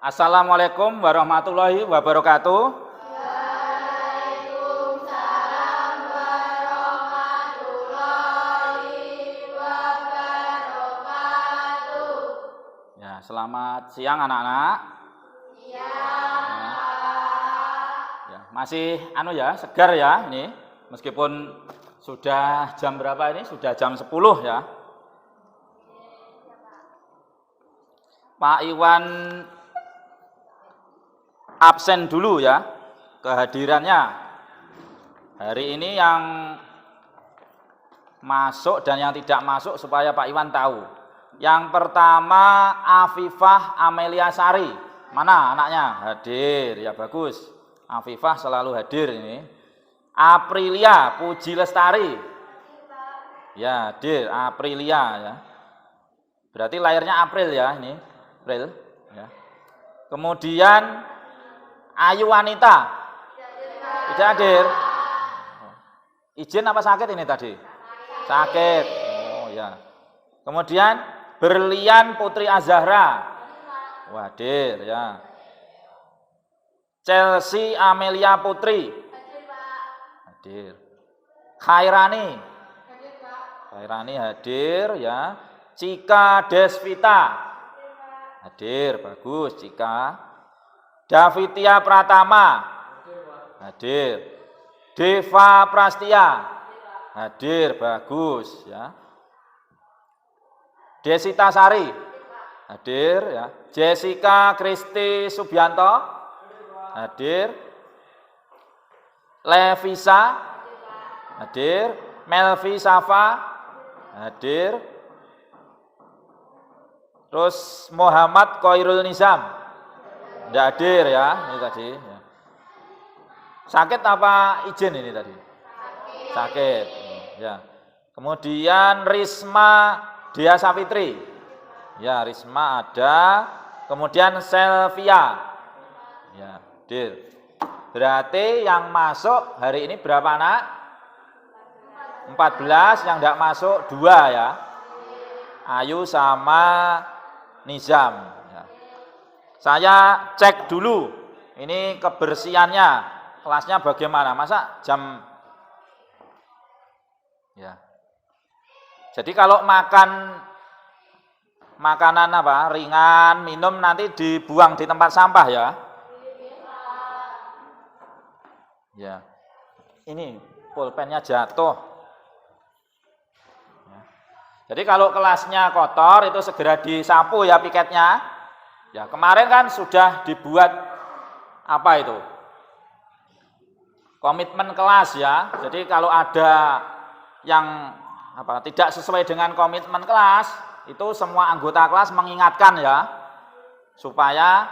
Assalamualaikum warahmatullahi wabarakatuh. Waalaikumsalam warahmatullahi wabarakatuh. Ya, selamat siang anak-anak. Siang. Ya, masih segar ya ini. Meskipun sudah jam berapa ini? Sudah jam 10 ya. Pak Iwan absen dulu ya kehadirannya. Hari ini yang masuk dan yang tidak masuk supaya Pak Iwan tahu. Yang pertama Afifah Amelia Sari. Mana anaknya? Hadir, ya bagus. Afifah selalu hadir ini. Aprilia Puji Lestari. Ya, hadir Aprilia ya. Berarti lahirnya April ya ini. April ya. Kemudian Ayu Wanita. Tidak hadir. Izin apa sakit ini tadi? Sakit. Oh ya. Kemudian Berlian Putri Azahra. Hadir ya. Chelsea Amelia Putri. Hadir. Khairani. Khairani hadir ya. Cika Desvita. Hadir, bagus Cika. Davitia Pratama. Hadir. Deva Prastia. Hadir, bagus ya. Desita Sari. Hadir ya. Jessica Kristi Subianto. Hadir. Levisa. Hadir. Melvi Safa. Hadir. Terus Muhammad Koirul Nizam. Tidak hadir ya, ini tadi ya. Sakit apa izin ini tadi? Sakit ya. Kemudian Risma Dia Savitri. Ya, Risma ada. Kemudian Selvia. Ya, hadir. Berarti yang masuk hari ini berapa anak? 14, yang tidak masuk 2 ya. Ayu sama Nizam ya. Saya cek dulu ini kebersihannya, kelasnya bagaimana, masa jam ya. Jadi kalau makanan apa ringan, minum nanti dibuang di tempat sampah ya. Ya. Ini pulpennya jatuh. Jadi kalau kelasnya kotor itu segera disapu ya piketnya. Ya, kemarin kan sudah dibuat apa itu? Komitmen kelas ya. Jadi kalau ada yang tidak sesuai dengan komitmen kelas, itu semua anggota kelas mengingatkan ya. Supaya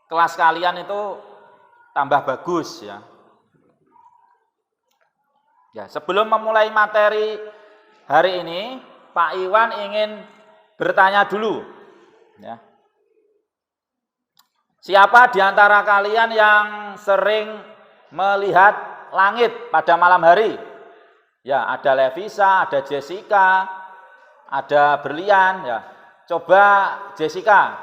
kelas kalian itu tambah bagus ya. Ya, sebelum memulai materi hari ini, Pak Iwan ingin bertanya dulu. Ya. Siapa di antara kalian yang sering melihat langit pada malam hari? Ya, ada Levisa, ada Jessica, ada Berlian. Ya. Coba Jessica,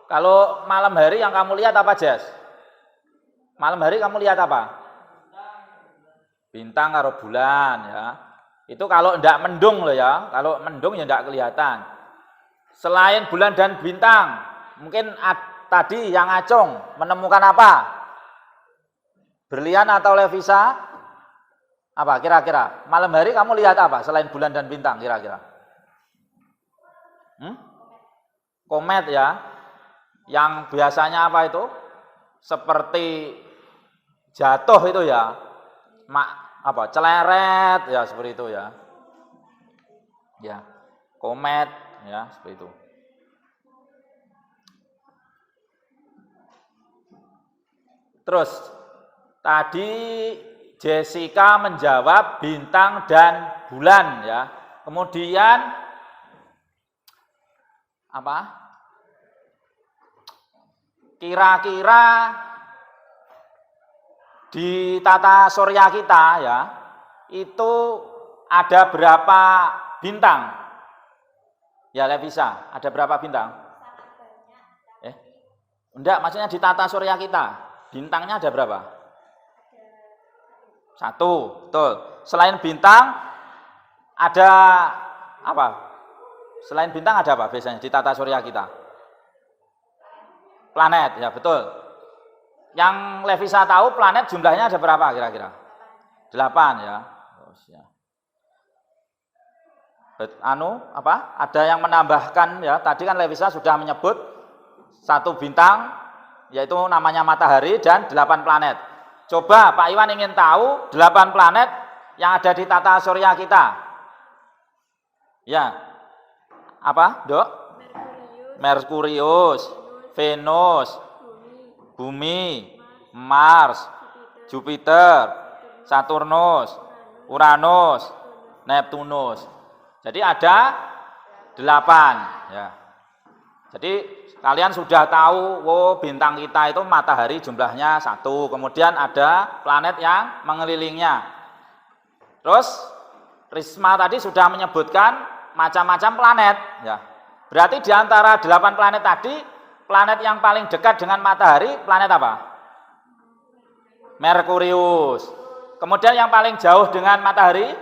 kalau malam hari yang kamu lihat apa, Jess? Malam hari kamu lihat apa? Bintang karo bulan ya. Itu kalau ndak mendung loh ya. Kalau mendung ya ndak kelihatan. Selain bulan dan bintang, mungkin tadi yang Acung menemukan apa? Berlian atau Levisa? Apa kira-kira? Malam hari kamu lihat apa selain bulan dan bintang kira-kira? Komet ya. Yang biasanya apa itu? Seperti jatuh itu ya. Celeret ya seperti itu ya. Ya, komet ya seperti itu. Terus tadi Jessica menjawab bintang dan bulan ya. Kemudian kira-kira di tata surya kita ya, itu ada berapa bintang? Ya, Levisa. Ada berapa bintang? Enggak, maksudnya di tata surya kita. Bintangnya ada berapa? Satu, betul. Selain bintang, ada apa? Selain bintang ada apa biasanya di tata surya kita? Planet, ya betul. Yang Levisa tahu planet jumlahnya ada berapa kira-kira? 8 ya. Terus ya. Ada yang menambahkan ya. Tadi kan Levisa sudah menyebut satu bintang, yaitu namanya matahari dan 8 planet. Coba Pak Iwan ingin tahu 8 planet yang ada di tata surya kita. Ya. Apa, Dok? Merkurius, Venus, Bumi, Mars, Jupiter, Saturnus, Uranus, Neptunus. Jadi ada 8 ya. Jadi kalian sudah tahu, bintang kita itu matahari jumlahnya 1. Kemudian ada planet yang mengelilingnya. Terus Risma tadi sudah menyebutkan macam-macam planet ya. Berarti di antara 8 planet tadi, planet yang paling dekat dengan matahari planet apa? Merkurius. Kemudian yang paling jauh dengan matahari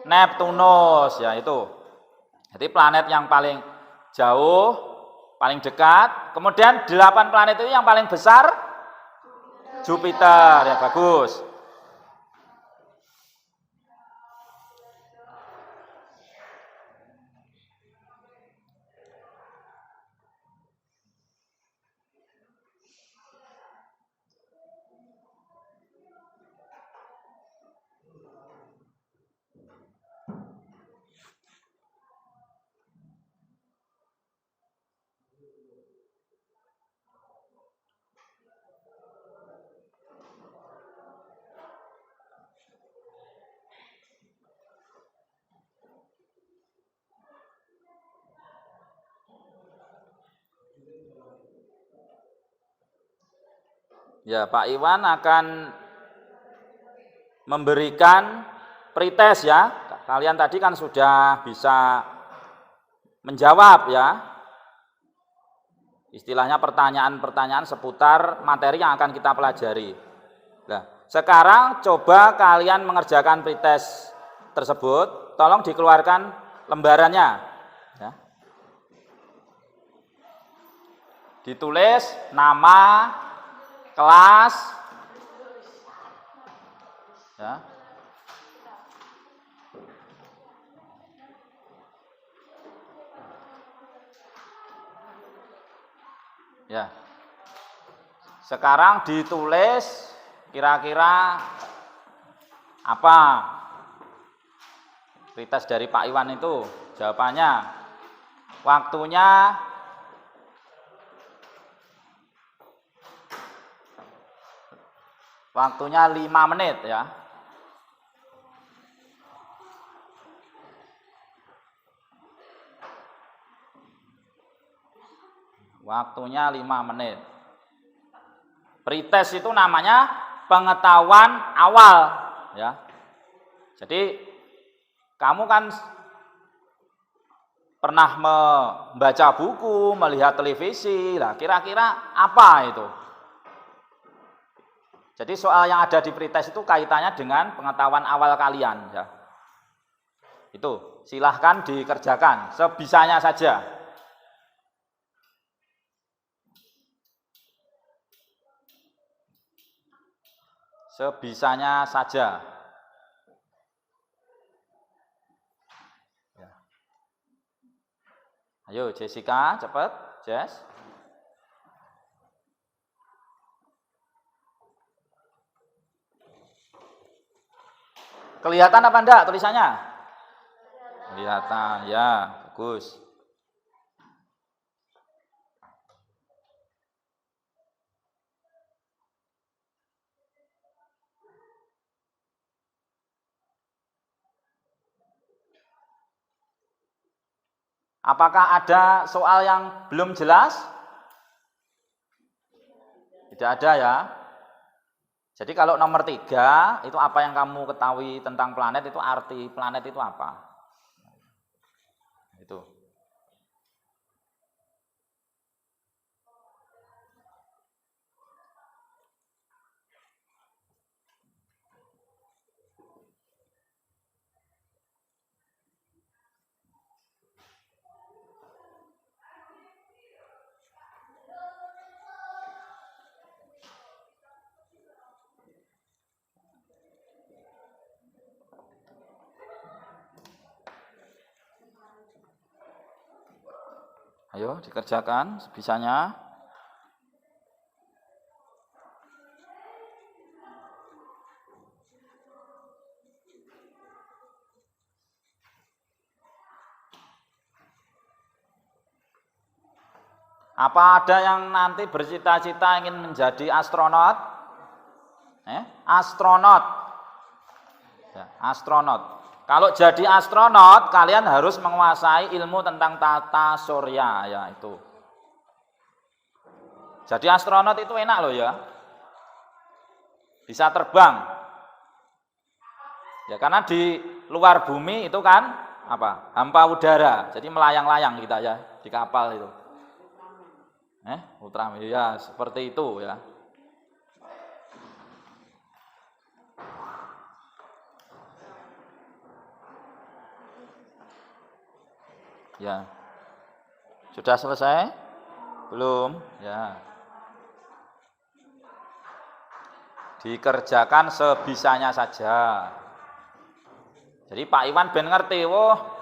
Neptunus ya itu. Jadi planet yang paling jauh, paling dekat. Kemudian 8 planet itu yang paling besar Jupiter ya, bagus. Ya, Pak Iwan akan memberikan pretest ya. Kalian tadi kan sudah bisa menjawab ya. Istilahnya pertanyaan-pertanyaan seputar materi yang akan kita pelajari. Nah, sekarang coba kalian mengerjakan pretest tersebut. Tolong dikeluarkan lembarannya. Ya. Ditulis nama, kelas, ya. Ya. Sekarang ditulis kira-kira apa pretest dari Pak Iwan itu? Jawabannya, waktunya 5 menit ya. Waktunya 5 menit. Pretest itu namanya pengetahuan awal ya. Jadi kamu kan pernah membaca buku, melihat televisi, lah kira-kira apa itu? Jadi soal yang ada di pretest itu kaitannya dengan pengetahuan awal kalian ya. Itu silahkan dikerjakan sebisanya saja. Sebisanya saja. Ya. Ayo Jessica, cepat, Jess. Kelihatan apa enggak tulisannya? Kelihatan, ya, bagus. Apakah ada soal yang belum jelas? Tidak ada ya. Jadi kalau nomor 3, itu apa yang kamu ketahui tentang planet, itu arti planet itu apa? Itu. Ayo dikerjakan sebisanya. Apa ada yang nanti bercita-cita ingin menjadi astronot? Astronot. Ya, astronot. Kalau jadi astronot, kalian harus menguasai ilmu tentang tata surya, ya itu. Jadi astronot itu enak loh ya. Bisa terbang. Ya karena di luar bumi itu kan apa? Hampa udara. Jadi melayang-layang kita ya di kapal itu. Ultramilk ya seperti itu ya. Ya. Sudah selesai? Belum? Ya. Dikerjakan sebisanya saja. Jadi Pak Iwan ben ngerti, woh.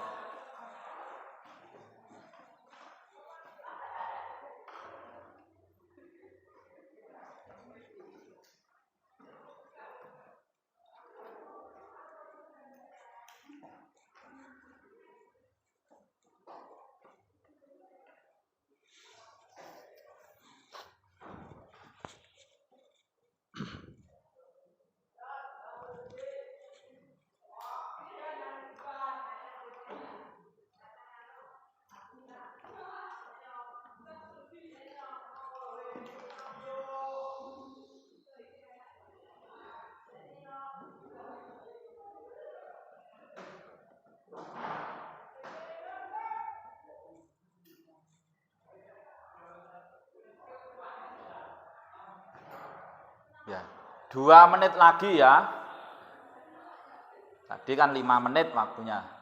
Ya, 2 menit lagi ya. Tadi kan 5 menit waktunya.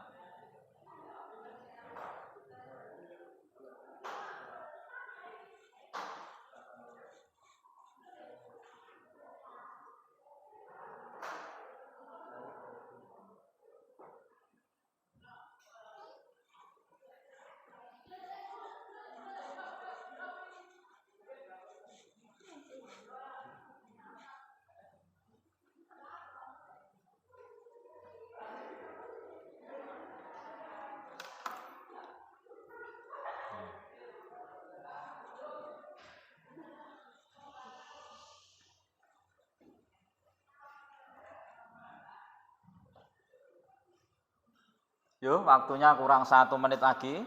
Yuk, waktunya kurang 1 menit lagi.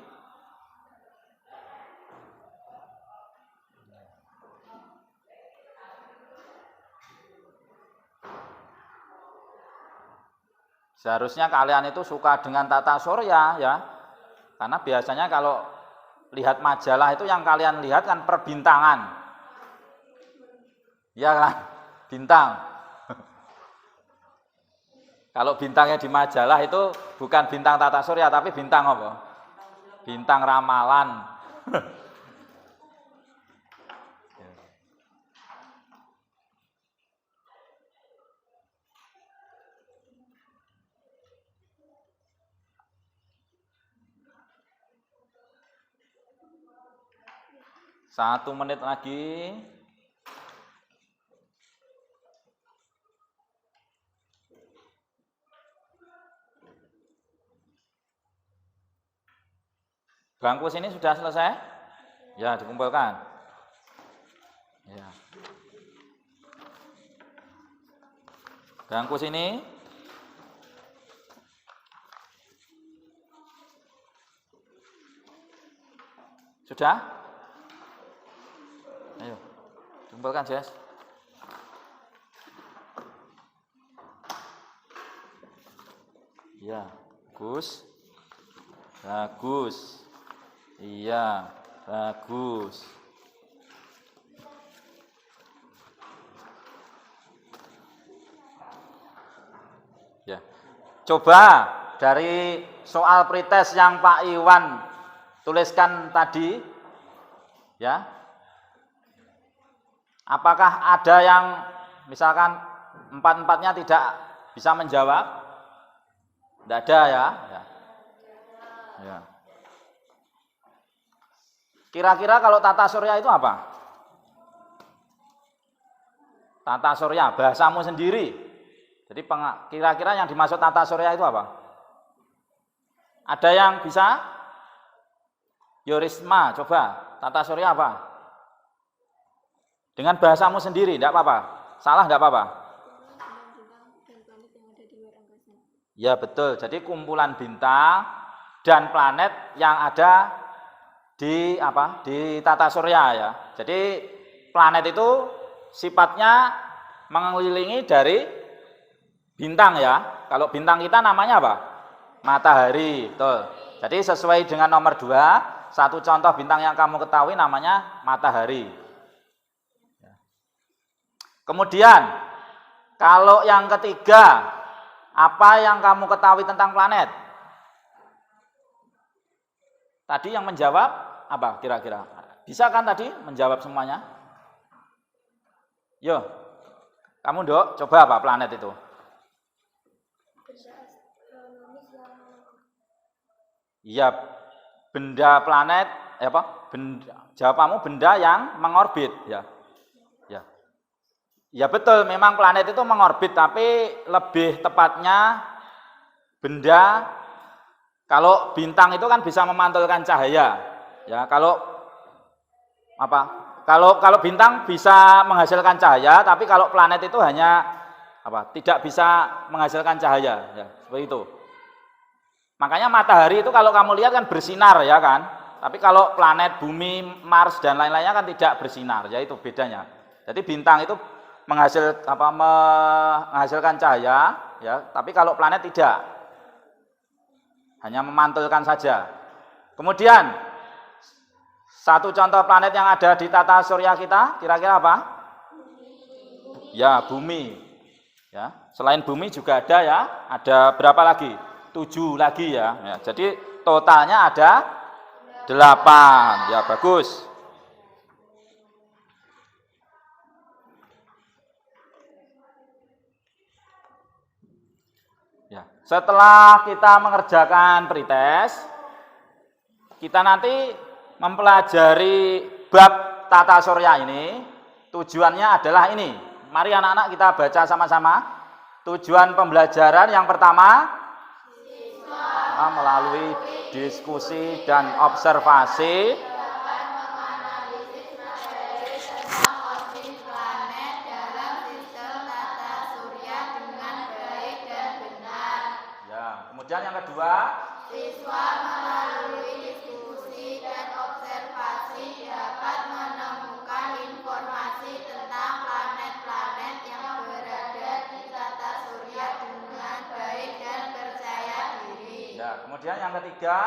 Seharusnya kalian itu suka dengan tata surya ya. Karena biasanya kalau lihat majalah itu yang kalian lihat kan perbintangan. Ya kan? Bintang. Kalau bintangnya di majalah itu bukan bintang tata surya tapi bintang apa? Bintang ramalan. Satu menit lagi. Bangku sini sudah selesai? Ya, dikumpulkan. Ya. Bangku sini. Sudah? Ayo, dikumpulkan, Jess. Ya, bagus. Bagus. Iya, bagus. Ya. Coba dari soal pretest yang Pak Iwan tuliskan tadi, ya. Apakah ada yang misalkan 4-4-nya tidak bisa menjawab? Tidak ada ya. Ya. Ya. Kira-kira kalau tata surya itu apa? Tata surya, bahasamu sendiri. Jadi kira-kira yang dimaksud tata surya itu apa? Ada yang bisa? Yorisma, coba. Tata surya apa? Dengan bahasamu sendiri, tidak apa-apa. Salah tidak apa-apa. Ya betul, jadi kumpulan bintang dan planet yang ada di apa? Di tata surya ya. Jadi planet itu sifatnya mengelilingi dari bintang ya. Kalau bintang kita namanya apa? Matahari, betul. Jadi sesuai dengan nomor 2, satu contoh bintang yang kamu ketahui namanya matahari. Kemudian kalau yang ketiga, apa yang kamu ketahui tentang planet? Tadi yang menjawab apa kira-kira? Bisa kan tadi menjawab semuanya? Yo, kamu Dok, coba apa planet itu? Iya, benda planet, apa? Benda, jawabanmu benda yang mengorbit, ya. Ya. Ya betul, memang planet itu mengorbit, tapi lebih tepatnya benda. Kalau bintang itu kan bisa memantulkan cahaya, ya. Kalau apa? Kalau bintang bisa menghasilkan cahaya, tapi kalau planet itu hanya apa? Tidak bisa menghasilkan cahaya, ya, seperti itu. Makanya matahari itu kalau kamu lihat kan bersinar, ya kan? Tapi kalau planet, bumi, Mars dan lain-lainnya kan tidak bersinar, ya itu bedanya. Jadi bintang itu menghasilkan cahaya, ya, tapi kalau planet tidak, hanya memantulkan saja. Kemudian satu contoh planet yang ada di tata surya kita, kira-kira apa? Ya, bumi. Ya, selain bumi juga ada ya, ada berapa lagi? 7 lagi ya. Ya, jadi totalnya ada 8. Ya, bagus. Ya, setelah kita mengerjakan pretest, kita nanti mempelajari bab tata surya ini. Tujuannya adalah ini. Mari anak-anak kita baca sama-sama. Tujuan pembelajaran yang pertama, melalui diskusi dan observasi ya. Kemudian yang kedua, Siswa melalui diskusi dan observasi dapat menemukan informasi tentang planet-planet yang berada di tata surya dengan baik dan percaya diri. ya. Kemudian yang ketiga,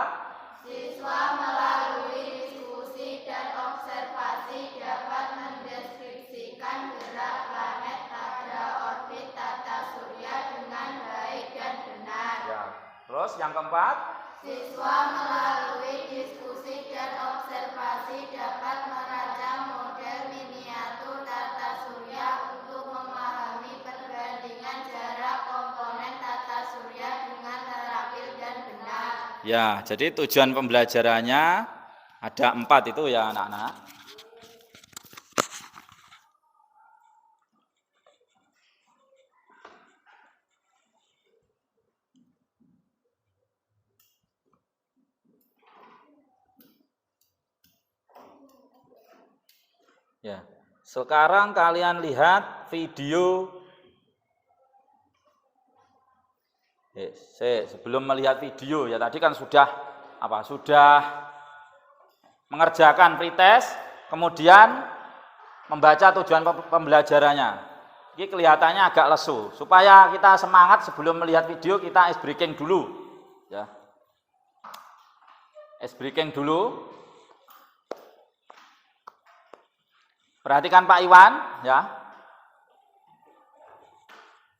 Siswa melalui diskusi dan observasi dapat mendeskripsikan gerak planet pada orbit tata surya dengan baik dan benar. ya. Terus yang keempat, Siswa melalui diskusi dan observasi dapat merancang model miniatur tata surya untuk memahami perbandingan jarak komponen tata surya dengan terampil dan benar. ya. Jadi tujuan pembelajarannya ada 4 itu ya anak-anak. Ya, sekarang kalian lihat video. Sebelum melihat video ya tadi kan sudah apa? Sudah mengerjakan pretest, kemudian membaca tujuan pembelajarannya. Ini kelihatannya agak lesu. Supaya kita semangat sebelum melihat video, kita ice breaking dulu, ya. Ice breaking dulu. Perhatikan Pak Iwan, ya.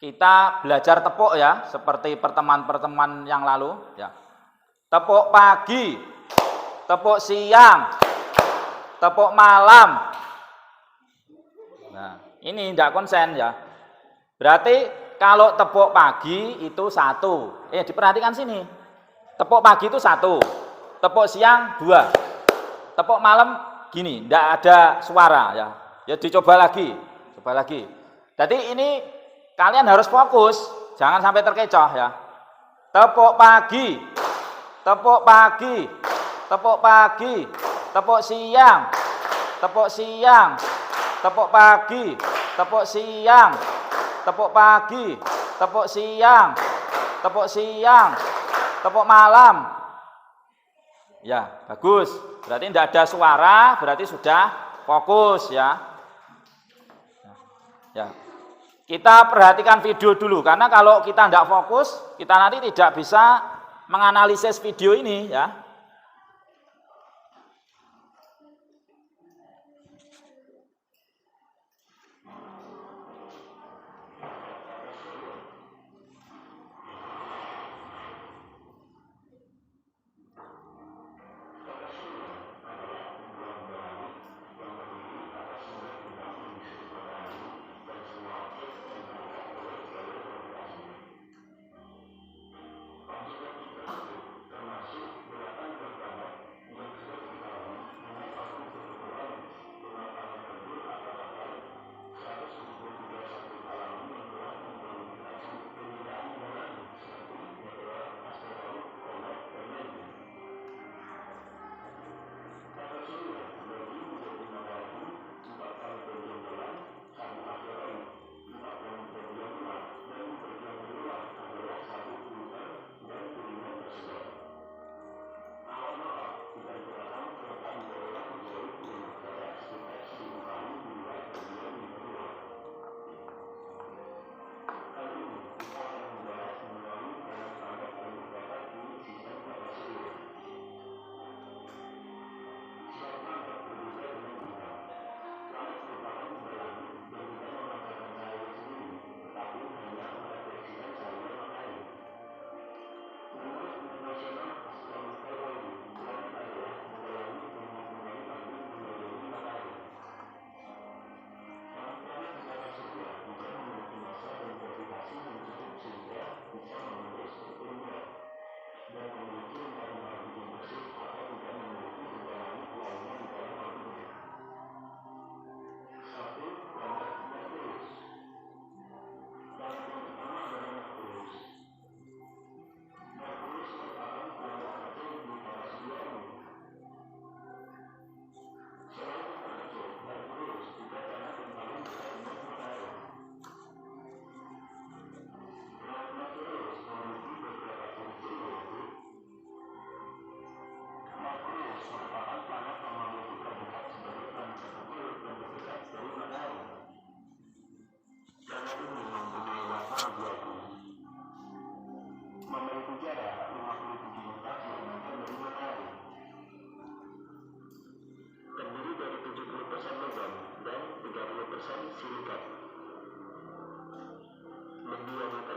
Kita belajar tepuk ya, seperti pertemuan-pertemuan yang lalu, ya. Tepuk pagi, tepuk siang, tepuk malam. Nah, ini tidak konsen ya. Berarti kalau tepuk pagi itu 1. Diperhatikan sini. Tepuk pagi itu 1, tepuk siang 2, tepuk malam gini, tidak ada suara ya. Ya dicoba lagi, coba lagi. Jadi ini kalian harus fokus, jangan sampai terkecoh ya. Tepuk pagi, tepuk pagi, tepuk pagi, tepuk siang, tepuk siang, tepuk pagi, tepuk siang, tepuk pagi, tepuk siang, tepuk siang, tepuk malam. Ya, bagus. Berarti tidak ada suara, berarti sudah fokus ya. Ya. Kita perhatikan video dulu karena kalau kita tidak fokus, kita nanti tidak bisa menganalisis video ini ya.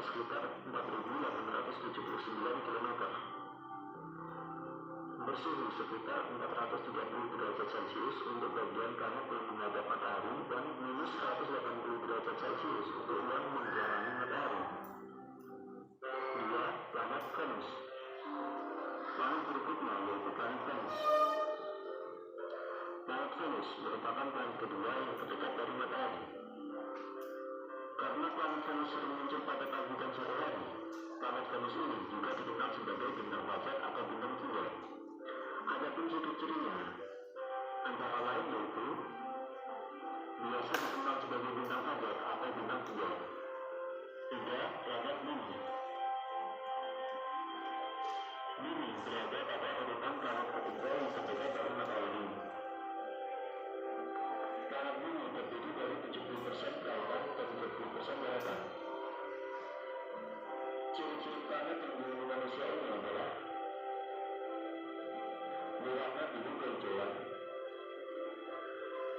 Sekitar 4.879 km. Bersuhu sekitar 430 derajat Celcius untuk bagian planet yang menghadap matahari dan minus 180 derajat Celcius untuk yang menjelajahi matahari. 2. Planet Venus. Planet berikutnya yaitu planet Venus. Planet Venus merupakan planet kedua yang terdekat dari matahari. Karena planet Venus sering muncul pada pagi dan sore hari, planet Venus ini juga dikenal sebagai bintang pajak atau bintang tua. Adapun ciri-cirinya, antara lain yaitu biasa dikenal sebagai bintang pajak atau bintang tua. 3. Planet Mini. Mini berada pada urutan planet ketiga yang terdekat dari matahari. Planet Mini terdiri dari 70% perairan dan 30% daratan. Ciri-ciri planet yang dihuni manusia ini adalah berwarna biru kehijauan,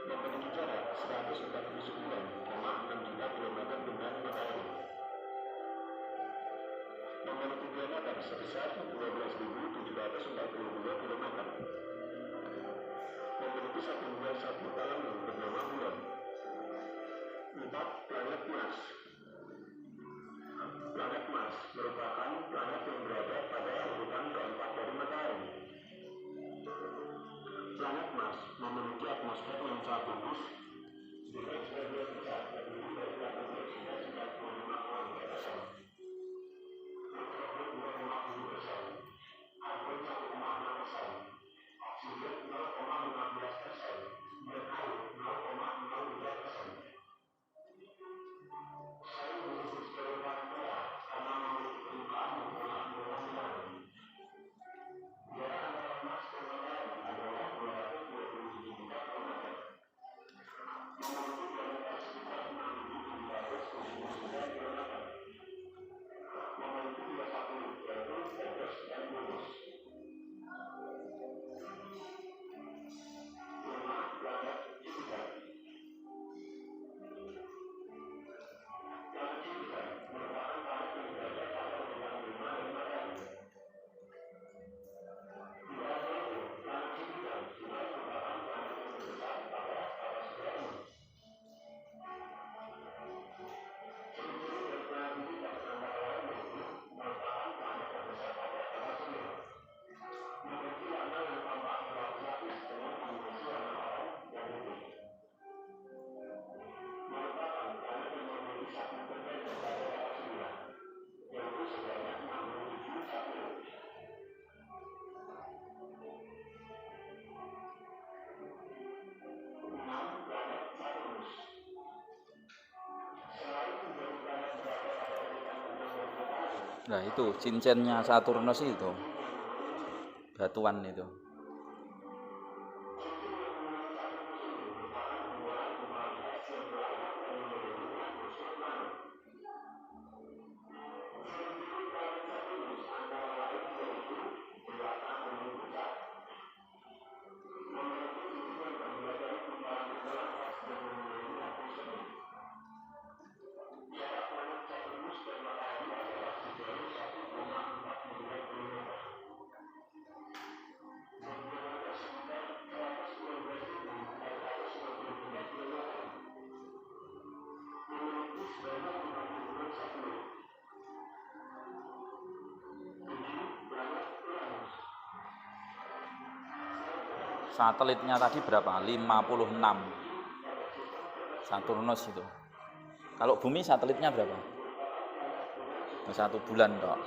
memiliki jarak 149,6 juta kilometer dengan matahari, memiliki diameter sebesar 12.742 kilometer, memiliki satu alam yang bernama bulan. 4. Planet Mars. Planet Mars merupakan planet yang berada pada urutan keempat dari matahari. Planet Nah itu cincinnya Saturnus itu, batuan itu. Satelitnya tadi berapa? 56. Saturnus itu. Kalau bumi satelitnya berapa? 1 bulan kok.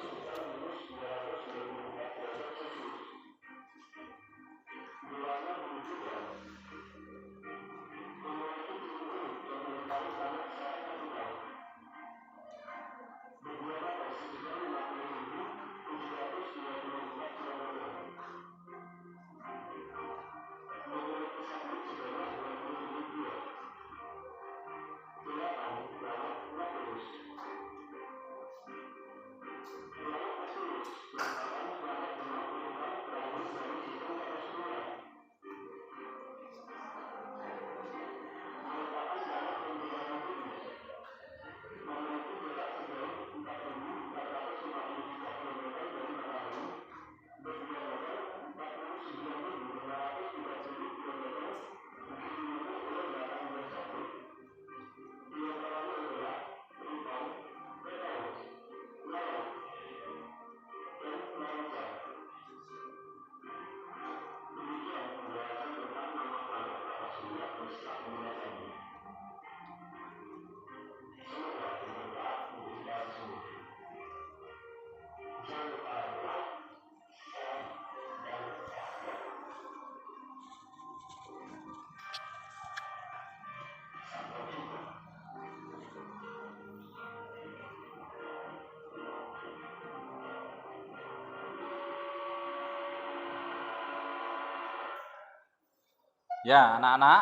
Ya, anak-anak,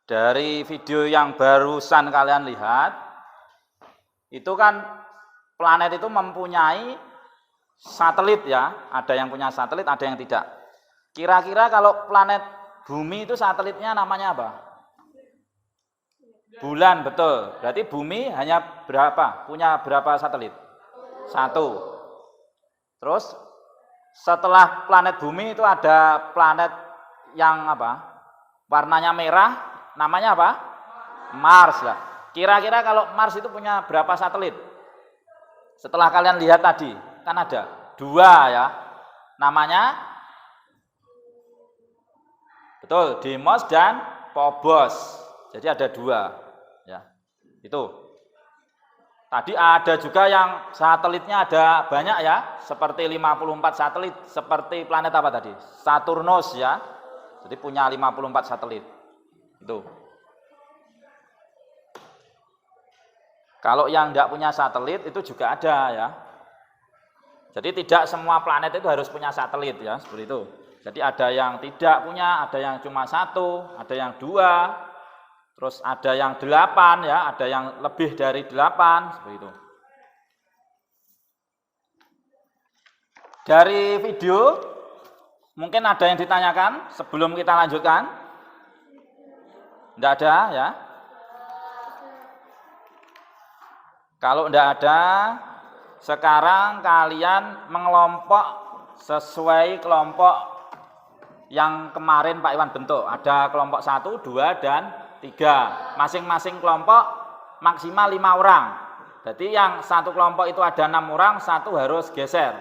dari video yang barusan kalian lihat, itu kan planet itu mempunyai satelit ya, ada yang punya satelit, ada yang tidak. Kira-kira kalau planet bumi itu satelitnya namanya apa? Bulan, betul. Berarti bumi hanya berapa? Punya berapa satelit? 1. Terus setelah planet bumi itu ada planet yang apa? Warnanya merah, namanya apa? Mars lah. Kira-kira kalau Mars itu punya berapa satelit? Setelah kalian lihat tadi, kan ada 2 ya. Namanya, betul, Deimos dan Phobos. Jadi ada 2 ya. Itu. Tadi ada juga yang satelitnya ada banyak ya, seperti 54 satelit, seperti planet apa tadi? Saturnus ya. Jadi punya 54 satelit. Itu. Kalau yang tidak punya satelit itu juga ada ya. Jadi tidak semua planet itu harus punya satelit ya, seperti itu. Jadi ada yang tidak punya, ada yang cuma 1, ada yang 2, terus ada yang 8 ya, ada yang lebih dari 8, seperti itu. Dari video mungkin ada yang ditanyakan sebelum kita lanjutkan? Tidak ada ya? Kalau tidak ada, sekarang kalian mengelompok sesuai kelompok yang kemarin Pak Iwan bentuk. Ada kelompok 1, 2, dan 3. Masing-masing kelompok maksimal 5 orang. Jadi yang satu kelompok itu ada 6 orang, 1 harus geser.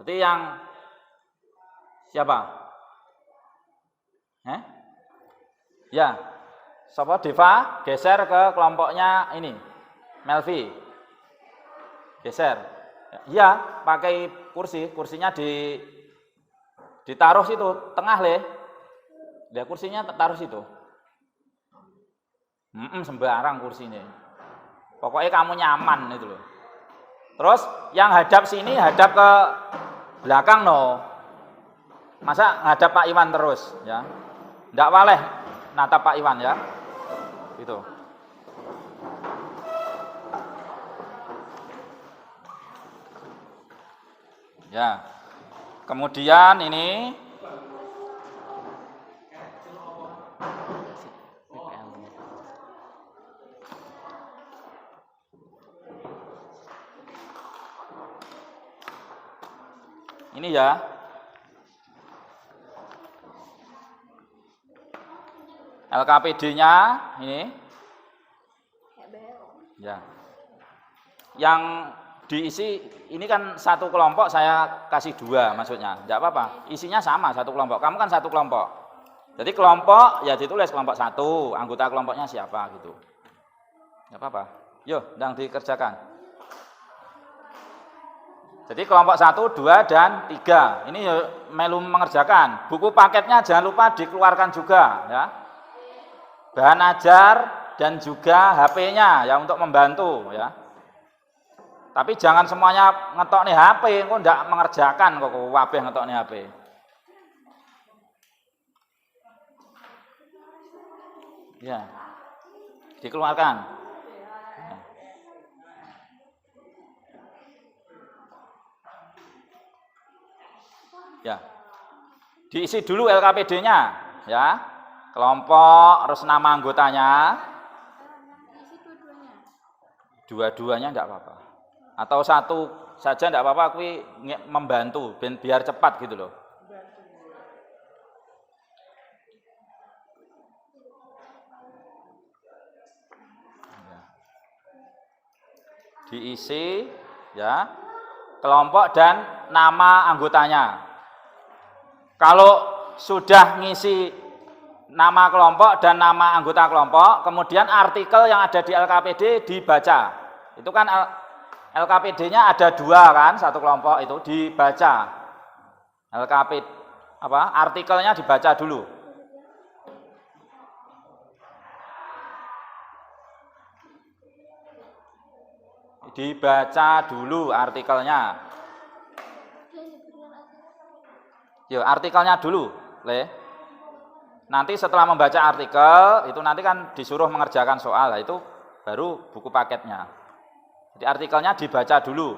Jadi yang siapa? Ya, siapa? Deva, geser ke kelompoknya ini, Melvi, geser. Ya, pakai kursi, kursinya ditaruh situ, tengah le. Ya, kursinya taruh situ. Sembarang kursinya. Pokoknya kamu nyaman itu loh. Terus yang hadap sini hadap ke belakang no. Masa ngadap Pak Iwan terus ya. Ndak waleh natap Pak Iwan ya. Gitu. Ya. Kemudian ini ya. LKPD-nya ini. Ya. Yang diisi ini kan satu kelompok saya kasih 2 maksudnya. Enggak apa-apa. Isinya sama satu kelompok. Kamu kan satu kelompok. Jadi kelompok ya ditulis kelompok 1, anggota kelompoknya siapa gitu. Enggak apa-apa. Yuk, sedang dikerjakan. Jadi kelompok 1, 2 dan 3. Ini ya melu mengerjakan. Buku paketnya jangan lupa dikeluarkan juga ya. Bahan ajar dan juga HP-nya ya untuk membantu ya. Tapi jangan semuanya ngetok nih HP, kok ndak mengerjakan kok wabeh ngetok nih HP. Ya. Dikeluarkan. Ya. Diisi dulu LKPD-nya ya. Kelompok, terus nama anggotanya. Dua-duanya enggak apa-apa. Atau satu saja enggak apa-apa, kuwi membantu biar cepat gitu loh. Diisi ya. Kelompok dan nama anggotanya. Kalau sudah ngisi nama kelompok dan nama anggota kelompok, kemudian artikel yang ada di LKPD dibaca. Itu kan LKPD-nya ada 2 kan, satu kelompok itu dibaca. LKPD artikelnya dibaca dulu. Dibaca dulu artikelnya. Yuk, artikelnya dulu, Le. Nanti setelah membaca artikel, itu nanti kan disuruh mengerjakan soal, itu baru buku paketnya. Jadi artikelnya dibaca dulu.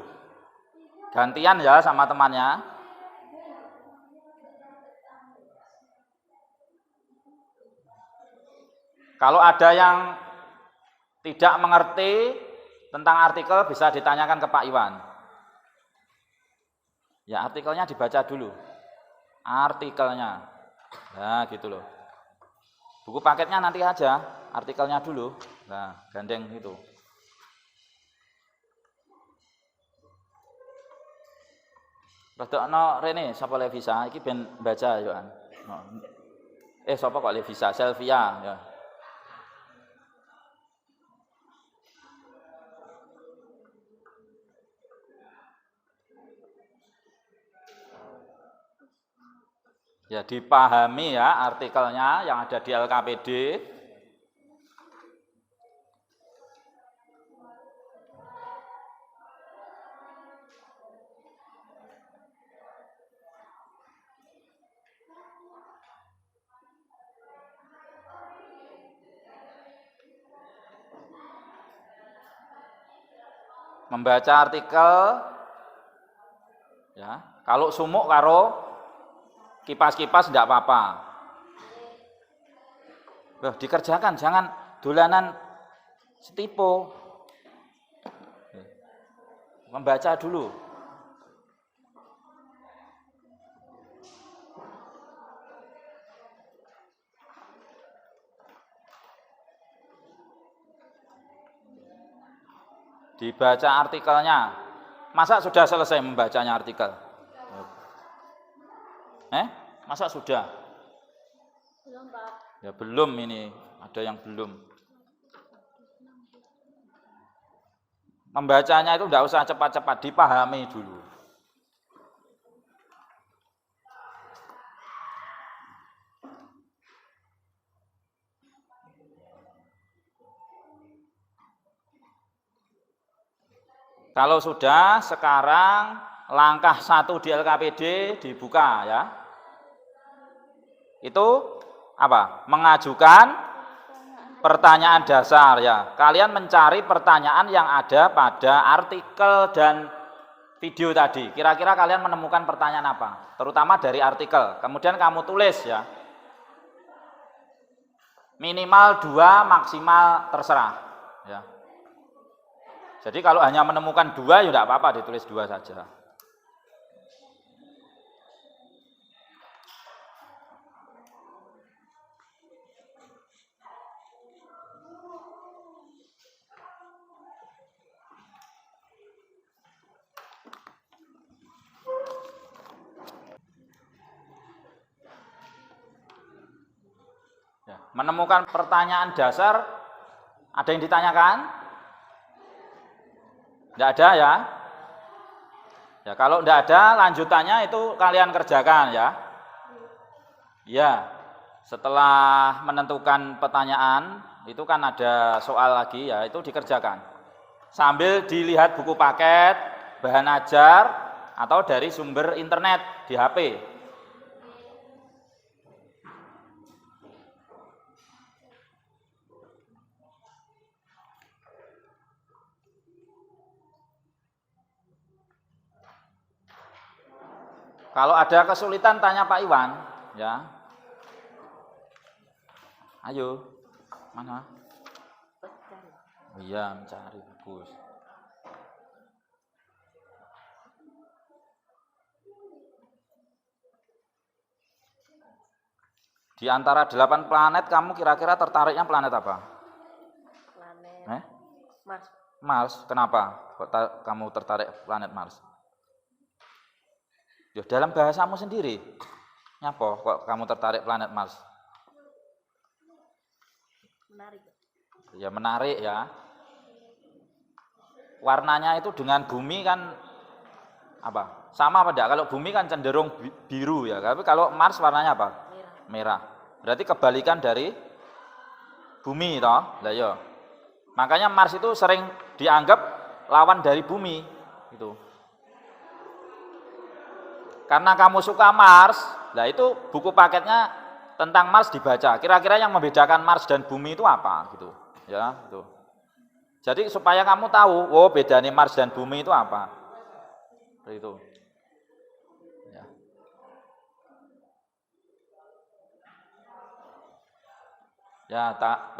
Gantian ya sama temannya. Kalau ada yang tidak mengerti tentang artikel bisa ditanyakan ke Pak Iwan. Ya, artikelnya dibaca dulu. Artikelnya. Nah, gitu loh. Buku paketnya nanti aja, artikelnya dulu. Nah, gandeng itu. Rodokno rene sapa le bisa iki ben baca yo an. Sapa kok le bisa Selvia ya. Ya dipahami ya artikelnya yang ada di LKPD. Membaca artikel ya, kalau sumuk karo kipas-kipas tidak apa-apa. Dikerjakan, jangan dolanan setipo. Membaca dulu. Dibaca artikelnya. Masa sudah selesai membacanya artikel? Masa sudah? Belum, Pak. Ya belum ini, ada yang belum. Membacanya itu enggak usah cepat-cepat, dipahami dulu. Kalau sudah, sekarang langkah 1 di LKPD dibuka ya. Itu apa? Mengajukan pertanyaan dasar ya. Kalian mencari pertanyaan yang ada pada artikel dan video tadi. Kira-kira kalian menemukan pertanyaan apa? Terutama dari artikel. Kemudian kamu tulis ya. Minimal 2, maksimal terserah ya. Jadi kalau hanya menemukan 2 ya tidak apa-apa, ditulis 2 saja. Ya, menemukan pertanyaan dasar, ada yang ditanyakan? Tidak ada ya? Ya kalau tidak ada, lanjutannya itu kalian kerjakan ya. Ya, setelah menentukan pertanyaan, itu kan ada soal lagi ya, itu dikerjakan. Sambil dilihat buku paket, bahan ajar, atau dari sumber internet di HP. Kalau ada kesulitan tanya Pak Iwan, ya. Ayo, mana? Oh iya, mencari, bagus. Di antara 8 planet, kamu kira-kira tertariknya planet apa? Planet Mars. Mars, kenapa? Kok kamu tertarik planet Mars? Ya dalam bahasamu sendiri. Nyapa kok kamu tertarik planet Mars? Menarik. Ya menarik ya. Warnanya itu dengan bumi kan apa? Sama apa enggak? Kalau bumi kan cenderung biru ya. Tapi kalau Mars warnanya apa? Merah. Berarti kebalikan dari bumi toh. Lah ya. Makanya Mars itu sering dianggap lawan dari bumi gitu. Karena kamu suka Mars, nah itu buku paketnya tentang Mars dibaca. Kira-kira yang membedakan Mars dan bumi itu apa gitu. Ya, itu. Jadi supaya kamu tahu, oh bedanya Mars dan bumi itu apa. Itu. Ya. Ya,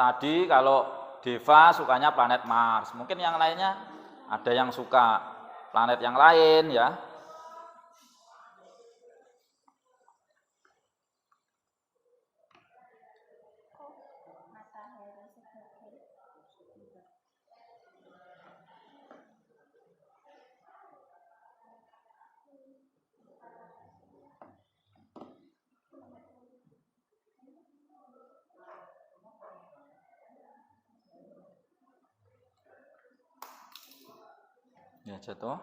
tadi kalau Deva sukanya planet Mars. Mungkin yang lainnya ada yang suka planet yang lain ya. Ya, jatuh.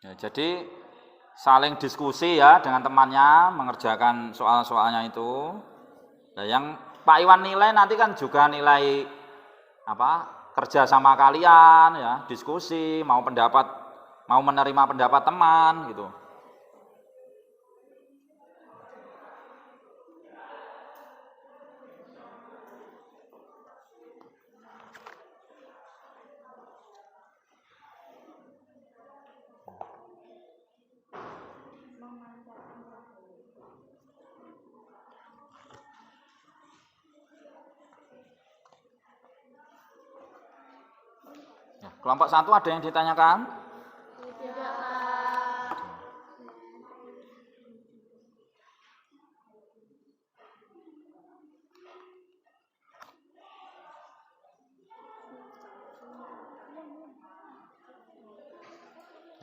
Ya, jadi saling diskusi ya dengan temannya mengerjakan soal-soalnya itu. Nah, yang Pak Iwan nilai nanti kan juga nilai apa? Kerja sama kalian ya, diskusi, mau menerima pendapat teman gitu. Ya, kelompok 1 ada yang ditanyakan?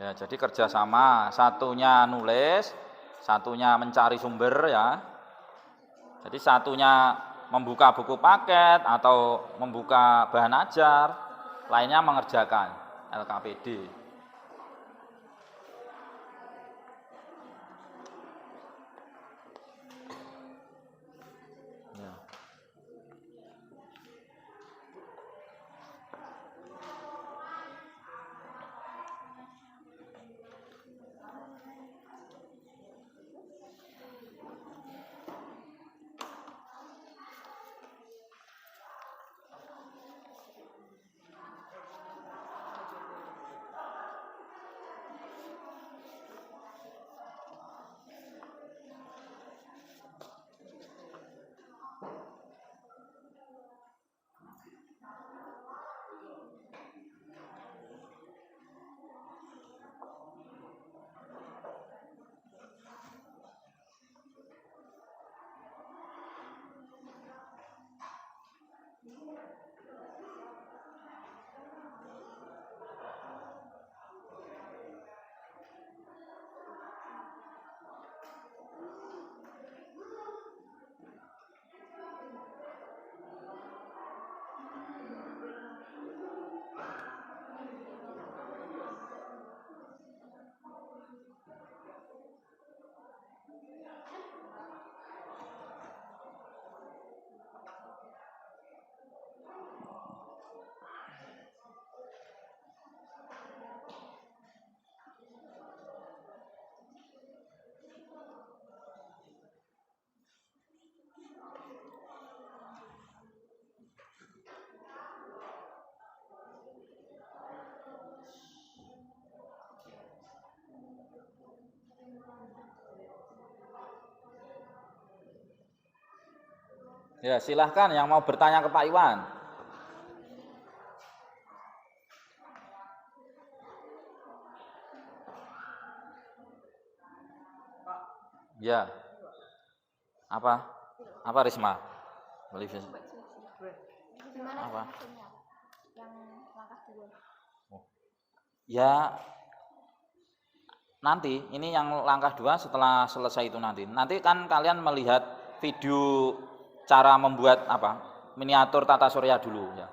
Ya, jadi kerjasama, satunya nulis, satunya mencari sumber ya. Jadi satunya membuka buku paket atau membuka bahan ajar, lainnya mengerjakan LKPD. Ya. Ya, silahkan yang mau bertanya ke Pak Iwan. Ya. Apa? Apa Risma? Bolivia. Apa? Yang langkah 2. Ya, nanti ini yang langkah 2 setelah selesai itu nanti. Nanti kan kalian melihat video cara membuat apa? Miniatur tata surya dulu ya.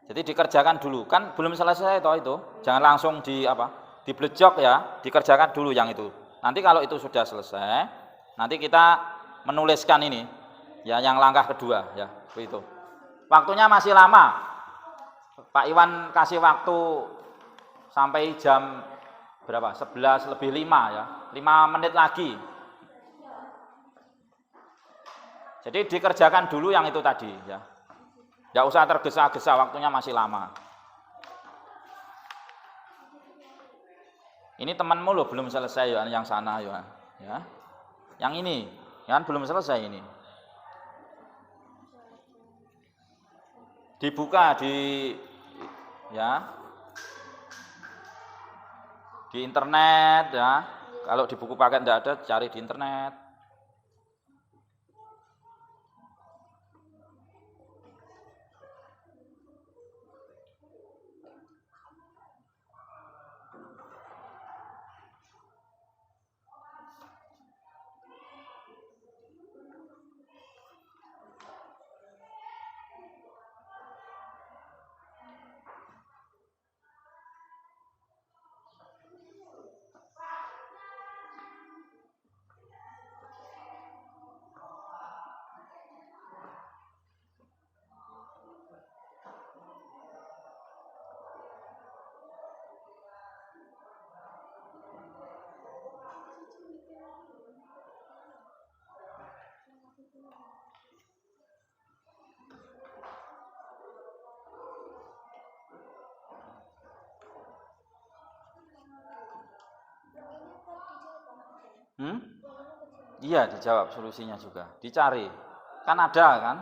Jadi dikerjakan dulu. Kan belum selesai toh itu. Jangan langsung diblejok ya, dikerjakan dulu yang itu. Nanti kalau itu sudah selesai, nanti kita menuliskan ini ya yang langkah kedua ya, begitu. Waktunya masih lama. Pak Iwan kasih waktu sampai jam berapa? 11 lebih 5 ya. 5 menit lagi. Jadi dikerjakan dulu yang itu tadi ya. Enggak usah tergesa-gesa, waktunya masih lama. Ini temanmu loh belum selesai ya, yang sana ya. Yang ini, kan belum selesai ini. Dibuka di internet ya. Kalau di buku paket enggak ada, cari di internet. Iya, dijawab solusinya juga. Dicari. Kan ada kan?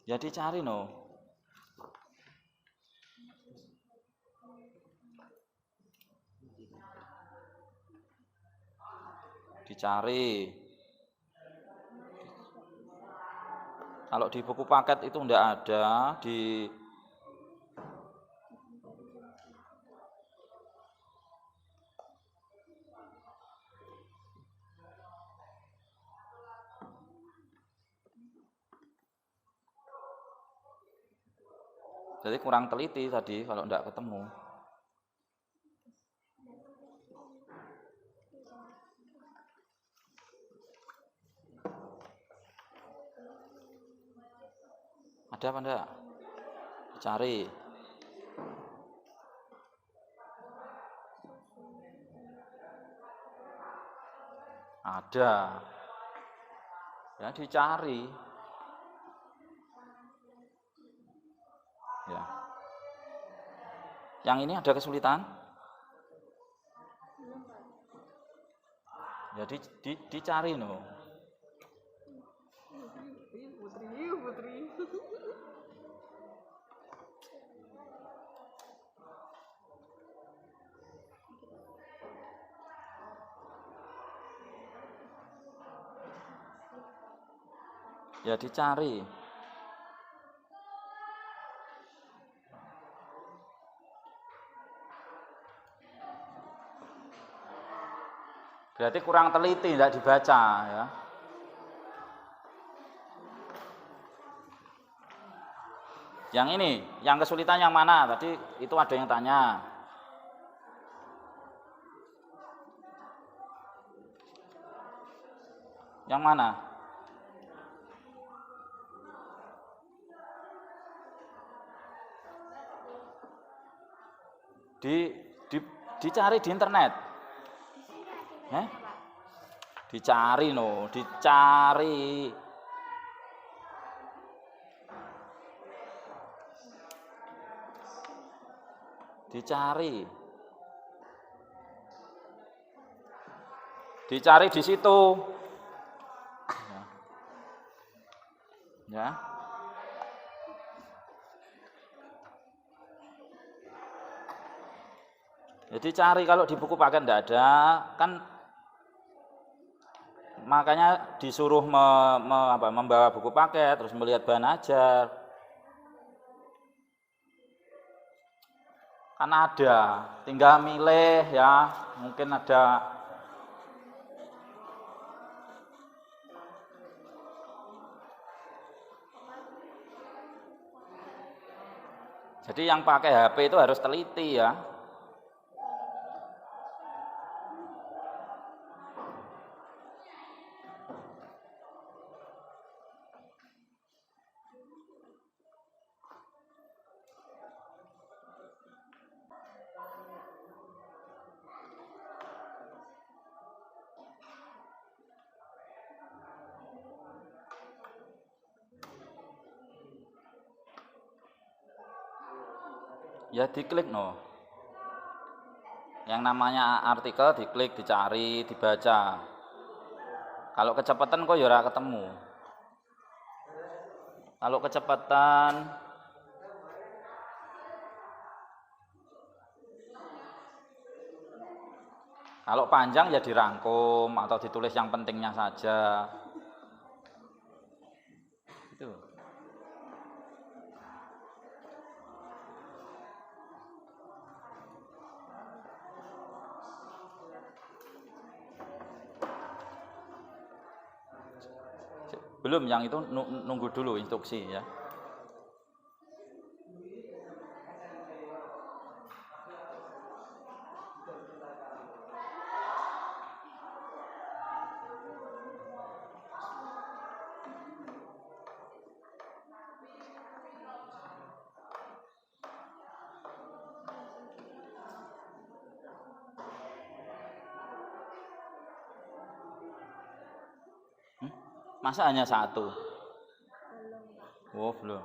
Ya dicari no. Dicari. Kalau di buku paket itu enggak ada, di jadi kurang teliti tadi kalau enggak ketemu. Ada apa enggak? Dicari. Ada. Ya dicari. Ya. Yang ini ada kesulitan? Ya dicari no. Putri. Ya dicari. Berarti kurang teliti, tidak dibaca ya. Yang ini, yang kesulitan yang mana? Tadi itu ada yang tanya. Yang mana? Dicari di internet. Dicari no, dicari. Dicari. Dicari di situ. Ya. Jadi cari, kalau di buku paket enggak ada, kan makanya disuruh membawa buku paket, terus melihat bahan ajar. Kan ada, tinggal milih ya, mungkin ada. Jadi yang pakai HP itu harus teliti ya. Ya diklik no. Yang namanya artikel diklik, dicari, dibaca. Kalau kecepatan kok ya ora ketemu. Kalau kecepatan kalau panjang ya dirangkum atau ditulis yang pentingnya saja. Itu. Belum, yang itu nunggu dulu instruksi ya. Masa hanya satu? Oh, belum.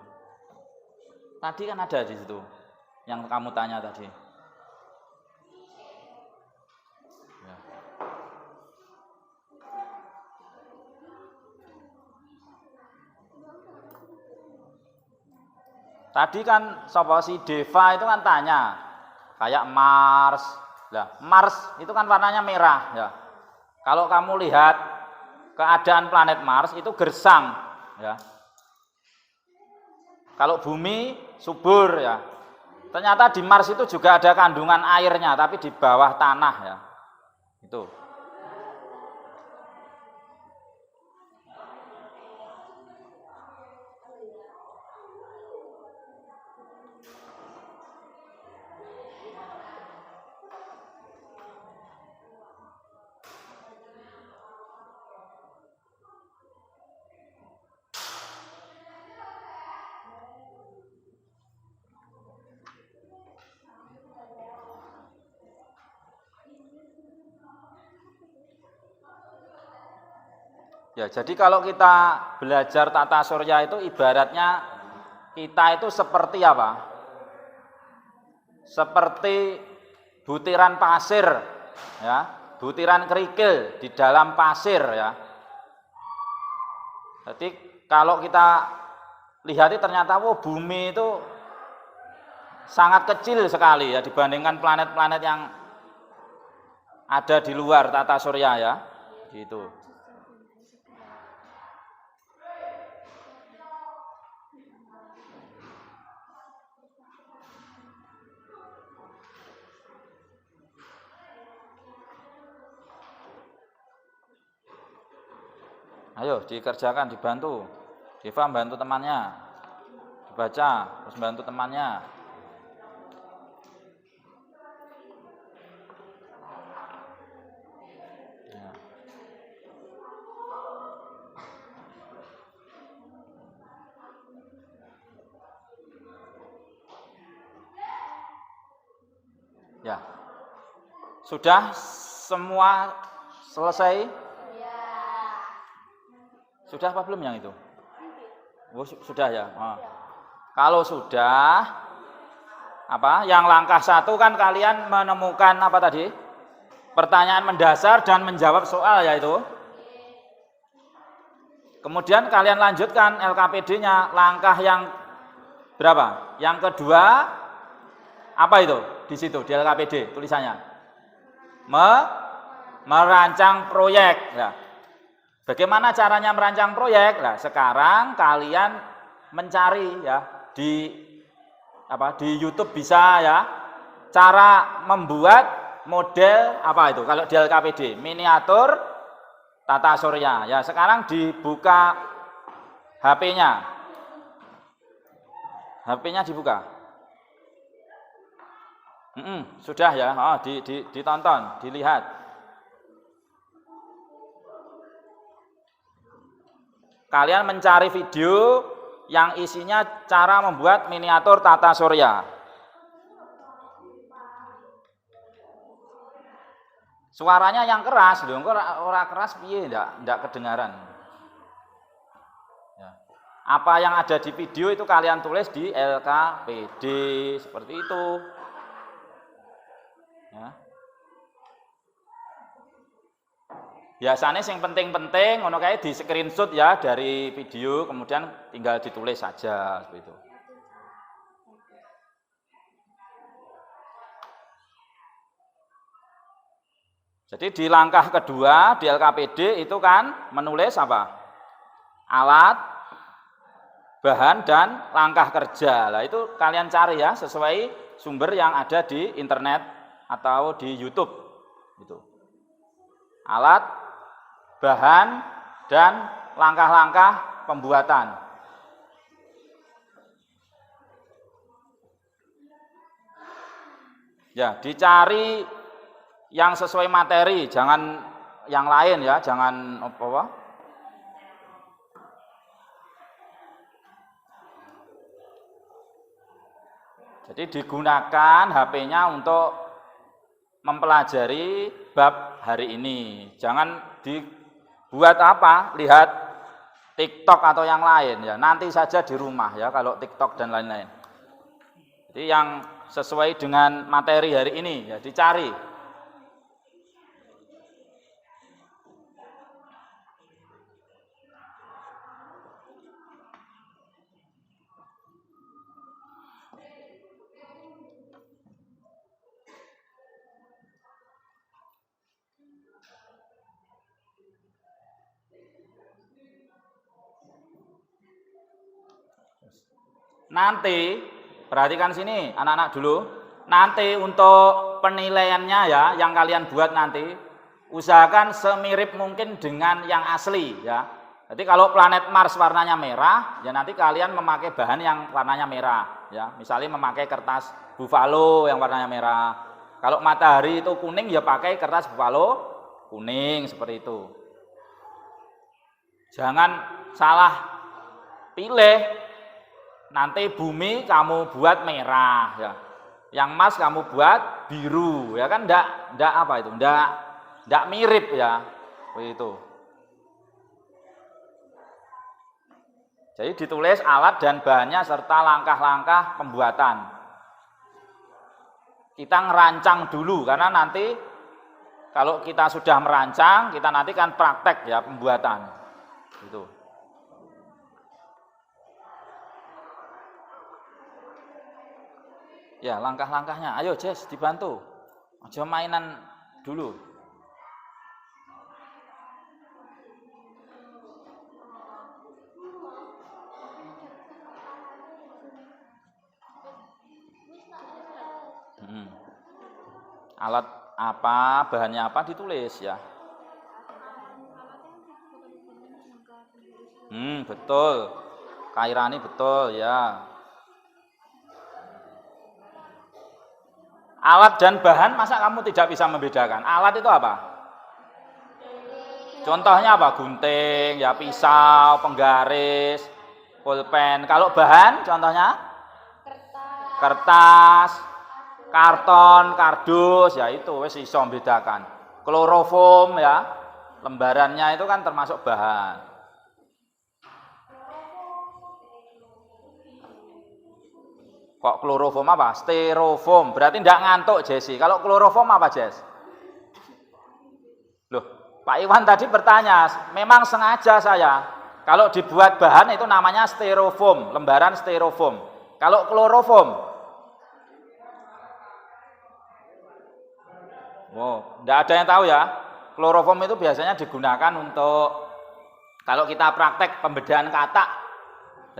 Tadi kan ada di situ yang kamu tanya tadi. Ya. Tadi kan sapa si Deva itu kan tanya kayak Mars. Lah, Mars itu kan warnanya merah ya. Kalau kamu lihat keadaan planet Mars itu gersang ya. Kalau bumi subur ya. Ternyata di Mars itu juga ada kandungan airnya tapi di bawah tanah ya. Itu. Ya, jadi kalau kita belajar tata surya itu ibaratnya kita itu seperti apa? Seperti butiran pasir ya, butiran kerikil di dalam pasir ya. Jadi kalau kita lihat ternyata bumi itu sangat kecil sekali ya dibandingkan planet-planet yang ada di luar tata surya ya. Gitu. Ayo dikerjakan, dibantu. Deva bantu temannya. Dibaca, terus bantu temannya. Ya. Sudah semua selesai? Sudah apa belum yang itu? Oh, sudah ya. Oh. Kalau sudah, apa? Yang langkah 1 kan kalian menemukan apa tadi? Pertanyaan mendasar dan menjawab soal yaitu. Kemudian kalian lanjutkan LKPD-nya. Langkah yang berapa? Yang kedua, apa itu? Di situ di LKPD tulisannya. Merancang proyek. Ya. Bagaimana caranya merancang proyek? Nah, sekarang kalian mencari ya di YouTube bisa ya cara membuat model apa itu? Kalau di LKPD miniatur tata surya. Ya, sekarang dibuka HP-nya. HP-nya dibuka. Sudah ya. Oh, ditonton, dilihat. Kalian mencari video yang isinya cara membuat miniatur tata surya. Suaranya yang keras, lho, ora keras piye ndak kedengaran. Ya. Apa yang ada di video itu kalian tulis di LKPD seperti itu. Ya. Biasanya yang penting-penting ngono kae di screenshot ya dari video, kemudian tinggal ditulis saja seperti itu. Jadi di langkah kedua di LKPD itu kan menulis apa? Alat, bahan dan langkah kerja. Lah itu kalian cari ya sesuai sumber yang ada di internet atau di YouTube gitu. Alat, bahan dan langkah-langkah pembuatan. Ya, dicari yang sesuai materi, jangan yang lain ya, jangan apa. Jadi digunakan HP-nya untuk mempelajari bab hari ini. Jangan buat apa? Lihat TikTok atau yang lain ya. Nanti saja di rumah ya kalau TikTok dan lain-lain. Jadi yang sesuai dengan materi hari ini ya dicari. Nanti perhatikan sini anak-anak dulu. Nanti untuk penilaiannya ya, yang kalian buat nanti usahakan semirip mungkin dengan yang asli ya. Jadi kalau planet Mars warnanya merah, ya nanti kalian memakai bahan yang warnanya merah ya. Misalnya memakai kertas buffalo yang warnanya merah. Kalau matahari itu kuning ya pakai kertas buffalo kuning seperti itu. Jangan salah pilih. Nanti bumi kamu buat merah ya. Yang Mars kamu buat biru ya kan ndak apa itu? Ndak mirip ya. Begitu. Jadi ditulis alat dan bahannya serta langkah-langkah pembuatan. Kita ngerancang dulu karena nanti kalau kita sudah merancang, kita nanti kan praktek ya pembuatan. Gitu. Ya, langkah-langkahnya. Ayo, Jess, dibantu. Aja mainan dulu. Alat apa, bahannya apa ditulis ya. Betul. Kairani betul ya. Alat dan bahan masa kamu tidak bisa membedakan? Alat itu apa? Contohnya apa? Gunting, ya pisau, penggaris, pulpen. Kalau bahan contohnya? Kertas, karton, kardus, ya itu wis iso membedakan. Kloroform ya, lembarannya itu kan termasuk bahan. Kok kloroform apa? Styrofoam. Berarti tidak ngantuk, Jesse. Kalau kloroform apa, Jess? Loh, Pak Iwan tadi bertanya, memang sengaja saya. Kalau dibuat bahan itu namanya styrofoam, lembaran styrofoam. Kalau kloroform? Wow, tidak ada yang tahu ya. Kloroform itu biasanya digunakan untuk kalau kita praktek pembedaan kata.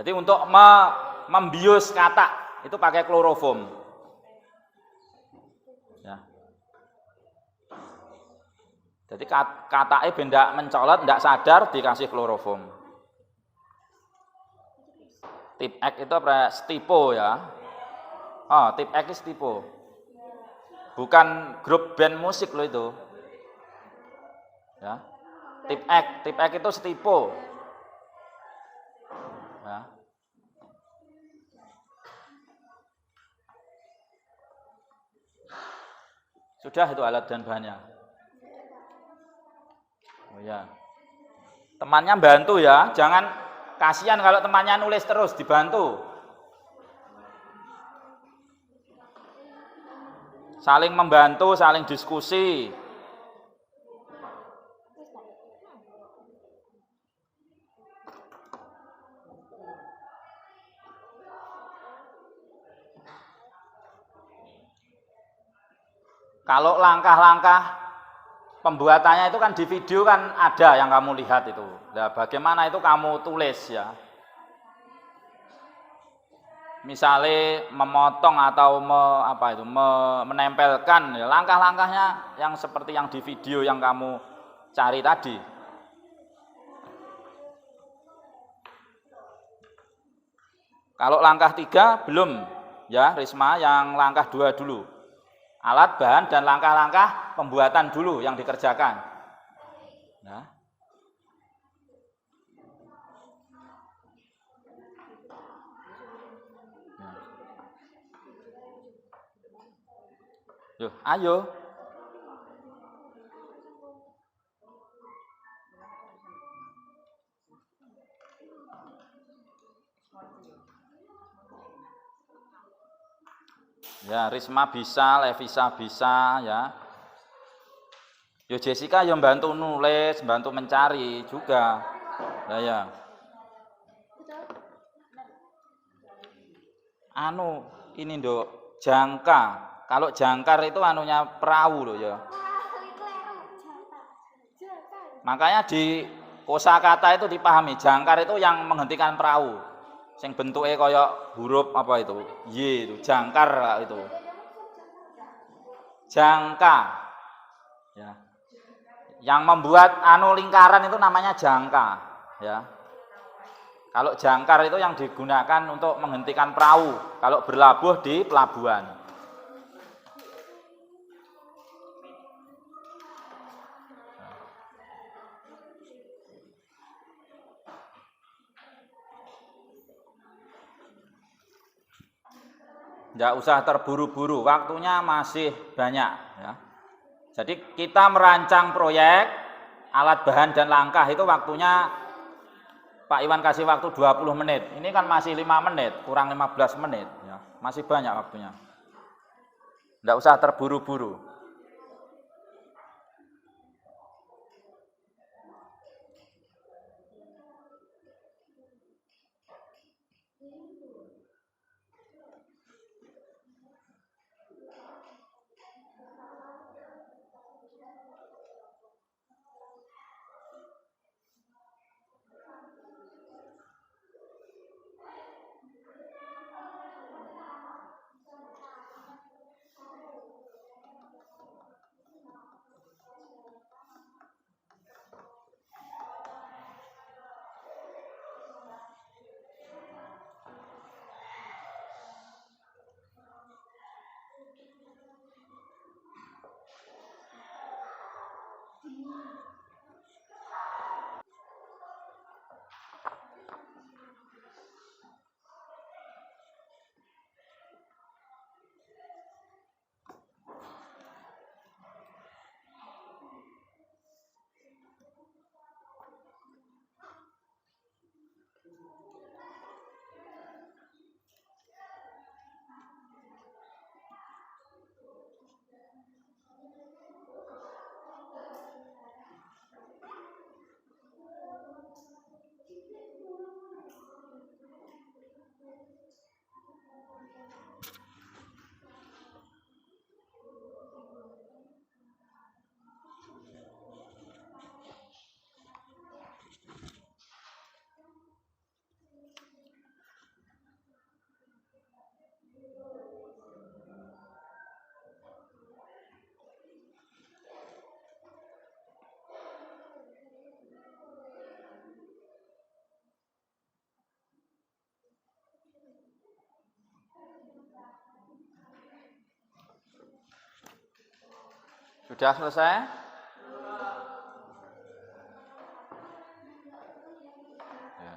Jadi untuk membius kata. Itu pakai kloroform. Ya. Jadi katanya benda mencolot, tidak sadar dikasih kloroform. Tip X itu apa? Stipo ya. Oh, tip X Stipo. Bukan grup band musik loh itu. Ya. Tip X itu Stipo. Ya. Sudah itu alat dan bahannya. Oh ya. Temannya bantu ya, jangan kasihan kalau temannya nulis terus, dibantu. Saling membantu, saling diskusi. Kalau langkah-langkah pembuatannya itu kan di video kan ada yang kamu lihat itu. Nah, bagaimana itu kamu tulis ya. Misalnya memotong atau menempelkan ya, langkah-langkahnya yang seperti yang di video yang kamu cari tadi. Kalau langkah 3 belum ya Risma, yang langkah 2 dulu. Alat, bahan, dan langkah-langkah pembuatan dulu yang dikerjakan. Nah. Yuk, ayo. Ya, Risma bisa, Levisa bisa ya. Yo Jessica yang bantu nulis, bantu mencari juga. Ya. Ini Nduk, jangka. Kalau jangkar itu anunya perahu loh ya. Makanya di kosakata itu dipahami, jangkar itu yang menghentikan perahu. Sing bentuke kaya huruf apa itu? Y itu, jangkar itu. Jangka. Ya. Yang membuat lingkaran itu namanya jangka, ya. Kalau jangkar itu yang digunakan untuk menghentikan perahu kalau berlabuh di pelabuhan. Nggak usah terburu-buru, waktunya masih banyak, ya. Jadi kita merancang proyek alat bahan dan langkah itu waktunya Pak Iwan kasih waktu 20 menit. Ini kan masih 5 menit, kurang 15 menit, ya. Masih banyak waktunya. Nggak usah terburu-buru. Sudah selesai? Ya.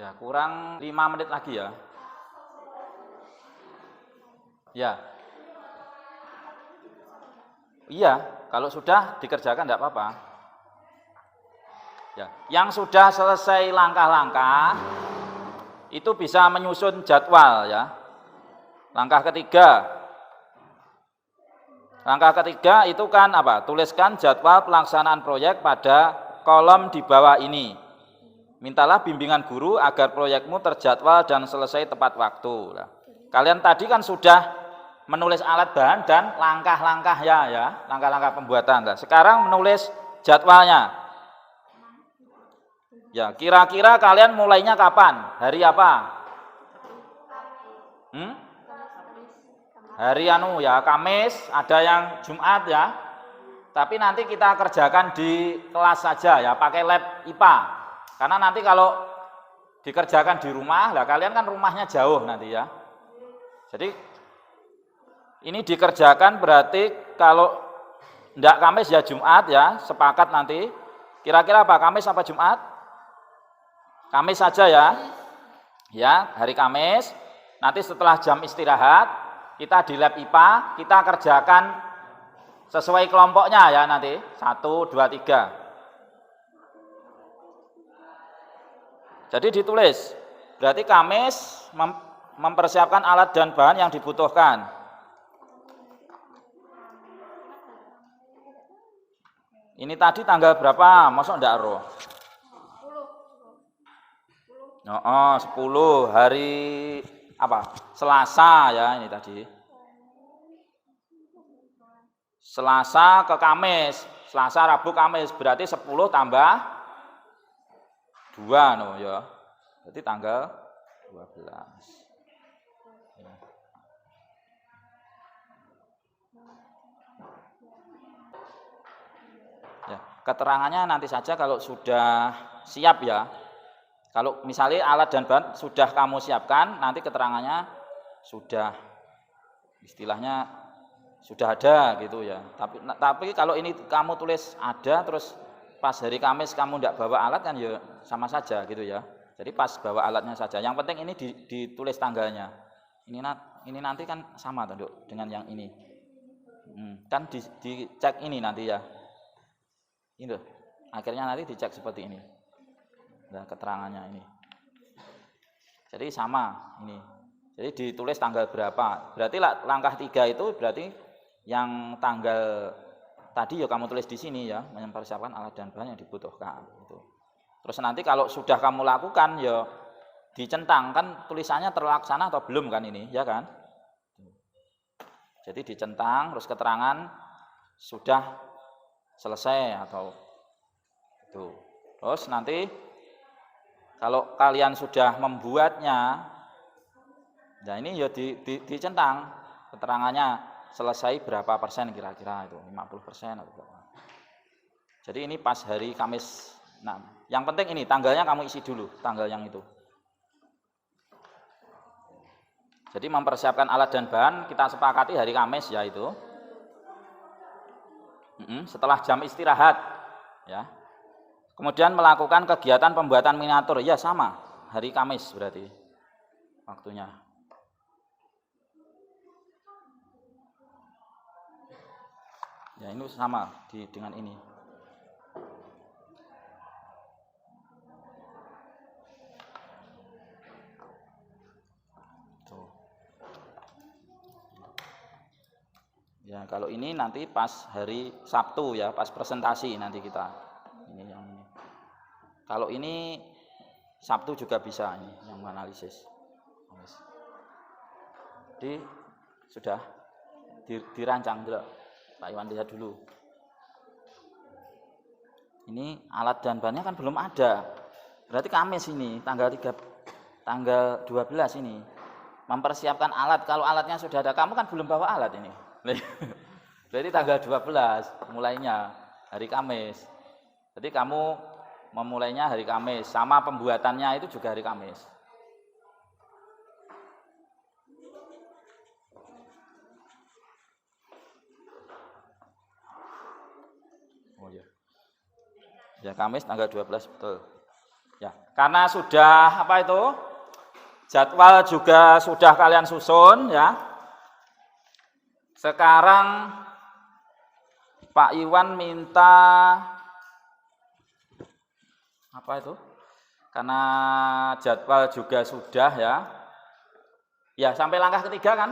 Ya, kurang 5 menit lagi ya. Ya. Iya, kalau sudah dikerjakan tidak apa-apa. Ya, yang sudah selesai langkah-langkah itu bisa menyusun jadwal ya. Langkah ketiga itu kan apa? Tuliskan jadwal pelaksanaan proyek pada kolom di bawah ini. Mintalah bimbingan guru agar proyekmu terjadwal dan selesai tepat waktu. Nah, kalian tadi kan sudah menulis alat bahan dan langkah-langkah ya, langkah-langkah pembuatan. Nah, sekarang menulis jadwalnya. Ya, kira-kira kalian mulainya kapan? Hari apa? Hari Kamis, ada yang Jumat ya. Tapi nanti kita kerjakan di kelas saja ya, pakai lab IPA. Karena nanti kalau dikerjakan di rumah, lah kalian kan rumahnya jauh nanti ya. Jadi ini dikerjakan berarti kalau enggak Kamis ya Jumat ya, sepakat nanti. Kira-kira apa, Kamis apa Jumat? Kamis saja ya. Ya, hari Kamis. Nanti setelah jam istirahat, kita di lab IPA, kita kerjakan Sesuai kelompoknya ya nanti. 1, 2, 3. Jadi ditulis. Berarti Kamis mempersiapkan alat dan bahan yang dibutuhkan. Ini tadi tanggal berapa? Masuk enggak roh? 10 hari apa? Selasa ya ini tadi. Selasa ke Kamis. Selasa, Rabu, Kamis. Berarti 10 tambah 2 no ya. Berarti tanggal 12. Ya, keterangannya nanti saja kalau sudah siap ya. Kalau misalnya alat dan bahan sudah kamu siapkan, nanti keterangannya sudah istilahnya sudah ada gitu ya. Tapi kalau ini kamu tulis ada terus pas hari Kamis kamu tidak bawa alat kan ya sama saja gitu ya. Jadi pas bawa alatnya saja. Yang penting ini ditulis tanggalnya. Ini nanti kan sama Dok dengan yang ini. Kan dicek ini nanti ya. Ini loh. Akhirnya nanti dicek seperti ini. Nah, keterangannya ini. Jadi sama ini. Jadi ditulis tanggal berapa. Berarti langkah 3 itu berarti yang tanggal tadi ya kamu tulis di sini ya, mempersiapkan alat dan bahan yang dibutuhkan gitu. Terus nanti kalau sudah kamu lakukan ya dicentang kan tulisannya terlaksana atau belum kan ini, ya kan? Jadi dicentang terus keterangan sudah selesai atau itu. Terus nanti kalau kalian sudah membuatnya, nah ini ya dicentang keterangannya selesai berapa persen kira-kira itu, 50% atau berapa. Jadi ini pas hari Kamis. Nah, yang penting ini tanggalnya kamu isi dulu, tanggal yang itu. Jadi mempersiapkan alat dan bahan kita sepakati hari Kamis ya itu. Setelah jam istirahat ya. Kemudian melakukan kegiatan pembuatan miniatur, ya sama, hari Kamis berarti waktunya. Ya ini sama dengan ini. Tuh. Ya kalau ini nanti pas hari Sabtu ya, pas presentasi nanti kita. Ini yang ini. Kalau ini Sabtu juga bisa ini yang analisis. Jadi sudah dirancang dulu. Pak Iwan lihat dulu. Ini alat dan bahannya kan belum ada. Berarti Kamis ini tanggal 12 ini. Mempersiapkan alat. Kalau alatnya sudah ada, kamu kan belum bawa alat ini. Berarti tanggal 12 mulainya hari Kamis. Jadi kamu memulainya hari Kamis, sama pembuatannya itu juga hari Kamis. Oh ya. Ya Kamis tanggal 12 betul. Ya, karena sudah apa itu? Jadwal juga sudah kalian susun ya. Sekarang Pak Iwan minta apa itu? Karena jadwal juga sudah ya. Ya, sampai langkah ketiga kan?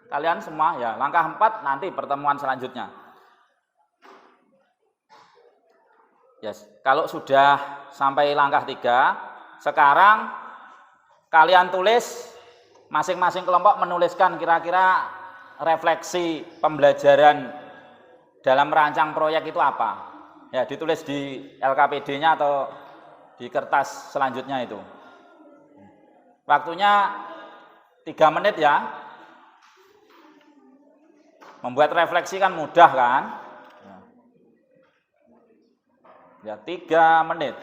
Kalian semua ya. Langkah 4 nanti pertemuan selanjutnya. Yes. Kalau sudah sampai langkah 3, sekarang kalian tulis masing-masing kelompok menuliskan kira-kira refleksi pembelajaran dalam merancang proyek itu apa. Ya, ditulis di LKPD-nya atau di kertas selanjutnya itu. Waktunya 3 menit ya. Membuat refleksi kan mudah kan? Ya, 3 menit.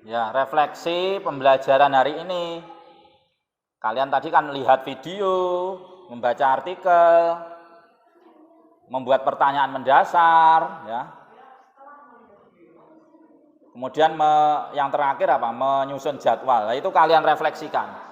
Ya, refleksi pembelajaran hari ini. Kalian tadi kan lihat video, membaca artikel, membuat pertanyaan mendasar, ya. Kemudian yang terakhir apa? Menyusun jadwal. Nah, itu kalian refleksikan.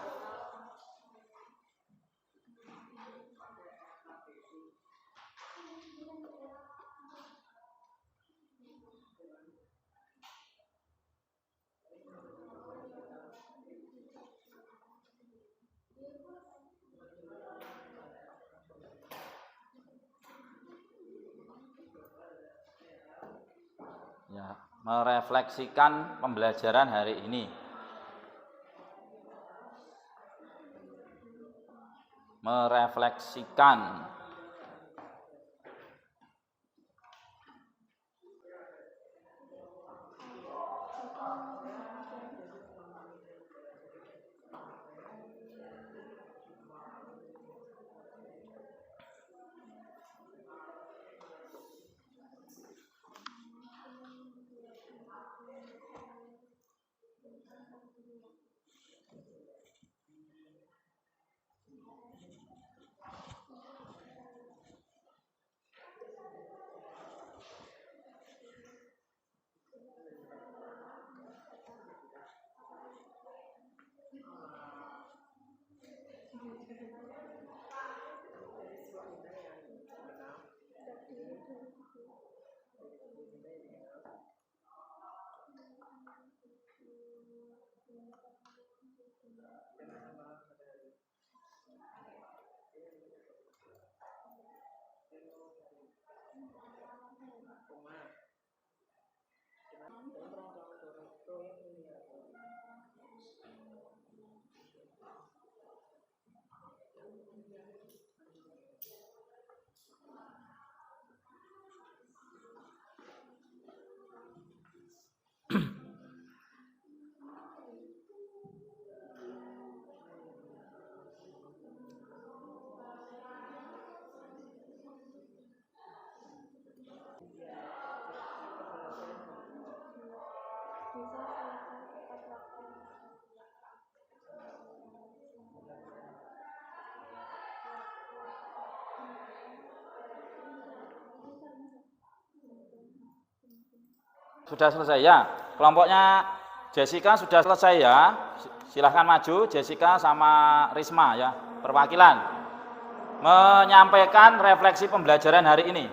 Ya, merefleksikan pembelajaran hari ini. Merefleksikan. Sudah selesai ya. Kelompoknya Jessica sudah selesai ya. Silahkan maju Jessica sama Risma ya. Perwakilan menyampaikan refleksi pembelajaran hari ini.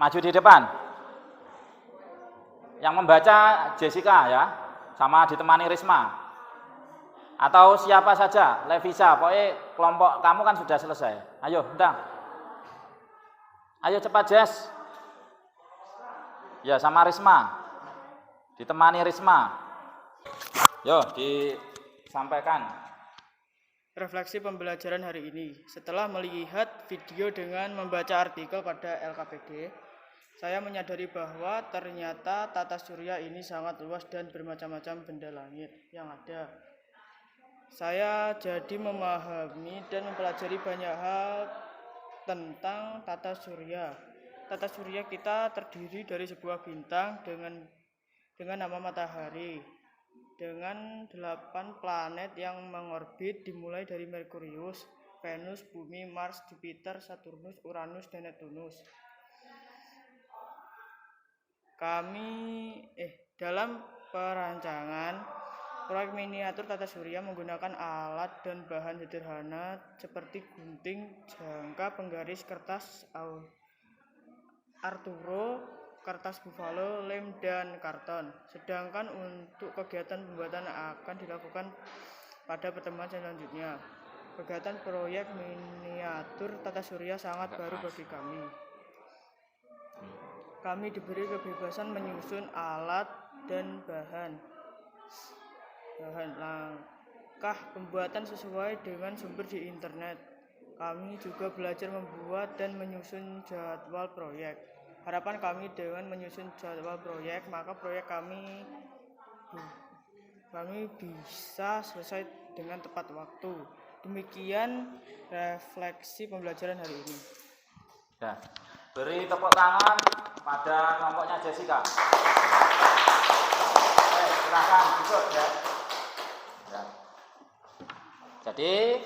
Maju di depan. Yang membaca Jessica ya, sama ditemani Risma. Atau siapa saja, Levisa, pokoknya kelompok kamu kan sudah selesai. Ayo, undang. Ayo cepat Jess. Ya, sama Risma. Ditemani Risma. Yo, disampaikan. Refleksi pembelajaran hari ini. Setelah melihat video dengan membaca artikel pada LKPD, saya menyadari bahwa ternyata tata surya ini sangat luas dan bermacam-macam benda langit yang ada. Saya jadi memahami dan mempelajari banyak hal tentang tata surya. Tata surya kita terdiri dari sebuah bintang dengan nama matahari, dengan 8 planet yang mengorbit dimulai dari Merkurius, Venus, Bumi, Mars, Jupiter, Saturnus, Uranus, dan Neptunus. Dalam perancangan proyek miniatur tata surya menggunakan alat dan bahan sederhana seperti gunting, jangka, penggaris, kertas Arturo, kertas buffalo, lem, dan karton. Sedangkan untuk kegiatan pembuatan akan dilakukan pada pertemuan selanjutnya. Kegiatan proyek miniatur tata surya sangat baru bagi kami. Kami diberi kebebasan menyusun alat dan bahan. Langkah pembuatan sesuai dengan sumber di internet. Kami juga belajar membuat dan menyusun jadwal proyek. Harapan kami dengan menyusun jadwal proyek, maka proyek kami bisa selesai dengan tepat waktu. Demikian refleksi pembelajaran hari ini. Ya, beri tepuk tangan pada kelompoknya Jessica. Silakan duduk. Jadi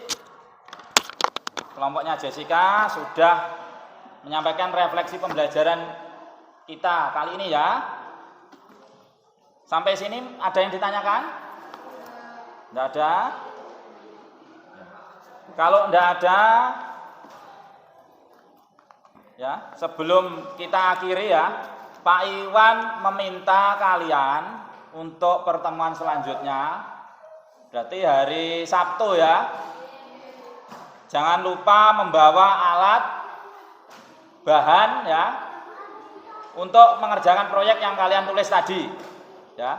kelompoknya Jessica sudah menyampaikan refleksi pembelajaran kita kali ini ya. Sampai sini ada yang ditanyakan? Tidak ada? Kalau tidak ada, ya, sebelum kita akhiri ya, Pak Iwan meminta kalian untuk pertemuan selanjutnya, berarti hari Sabtu ya, jangan lupa membawa alat bahan ya untuk mengerjakan proyek yang kalian tulis tadi ya.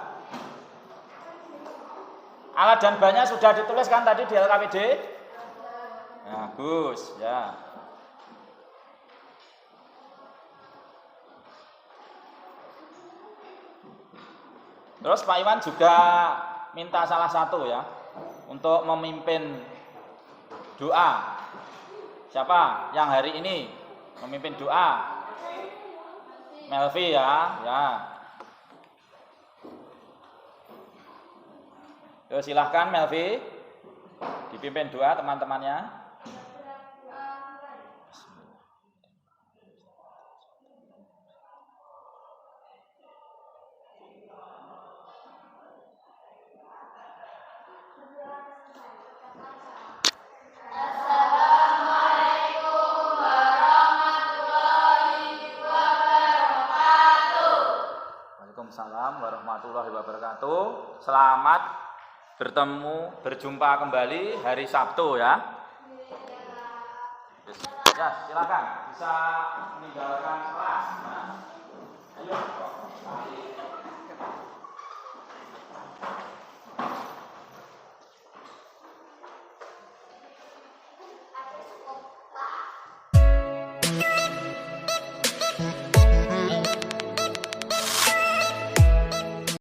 Alat dan bahannya sudah ditulis kan tadi di LKPD? Bagus ya. Terus Pak Iwan juga minta salah satu ya untuk memimpin doa. Siapa yang hari ini memimpin doa? Melvi ya, ya. Yo, silahkan Melvi dipimpin doa teman-temannya. Waalaikumsalam warahmatullahi wabarakatuh. Selamat berjumpa kembali hari Sabtu ya. Ya, silakan bisa meninggalkan kelas. Nah, ayo.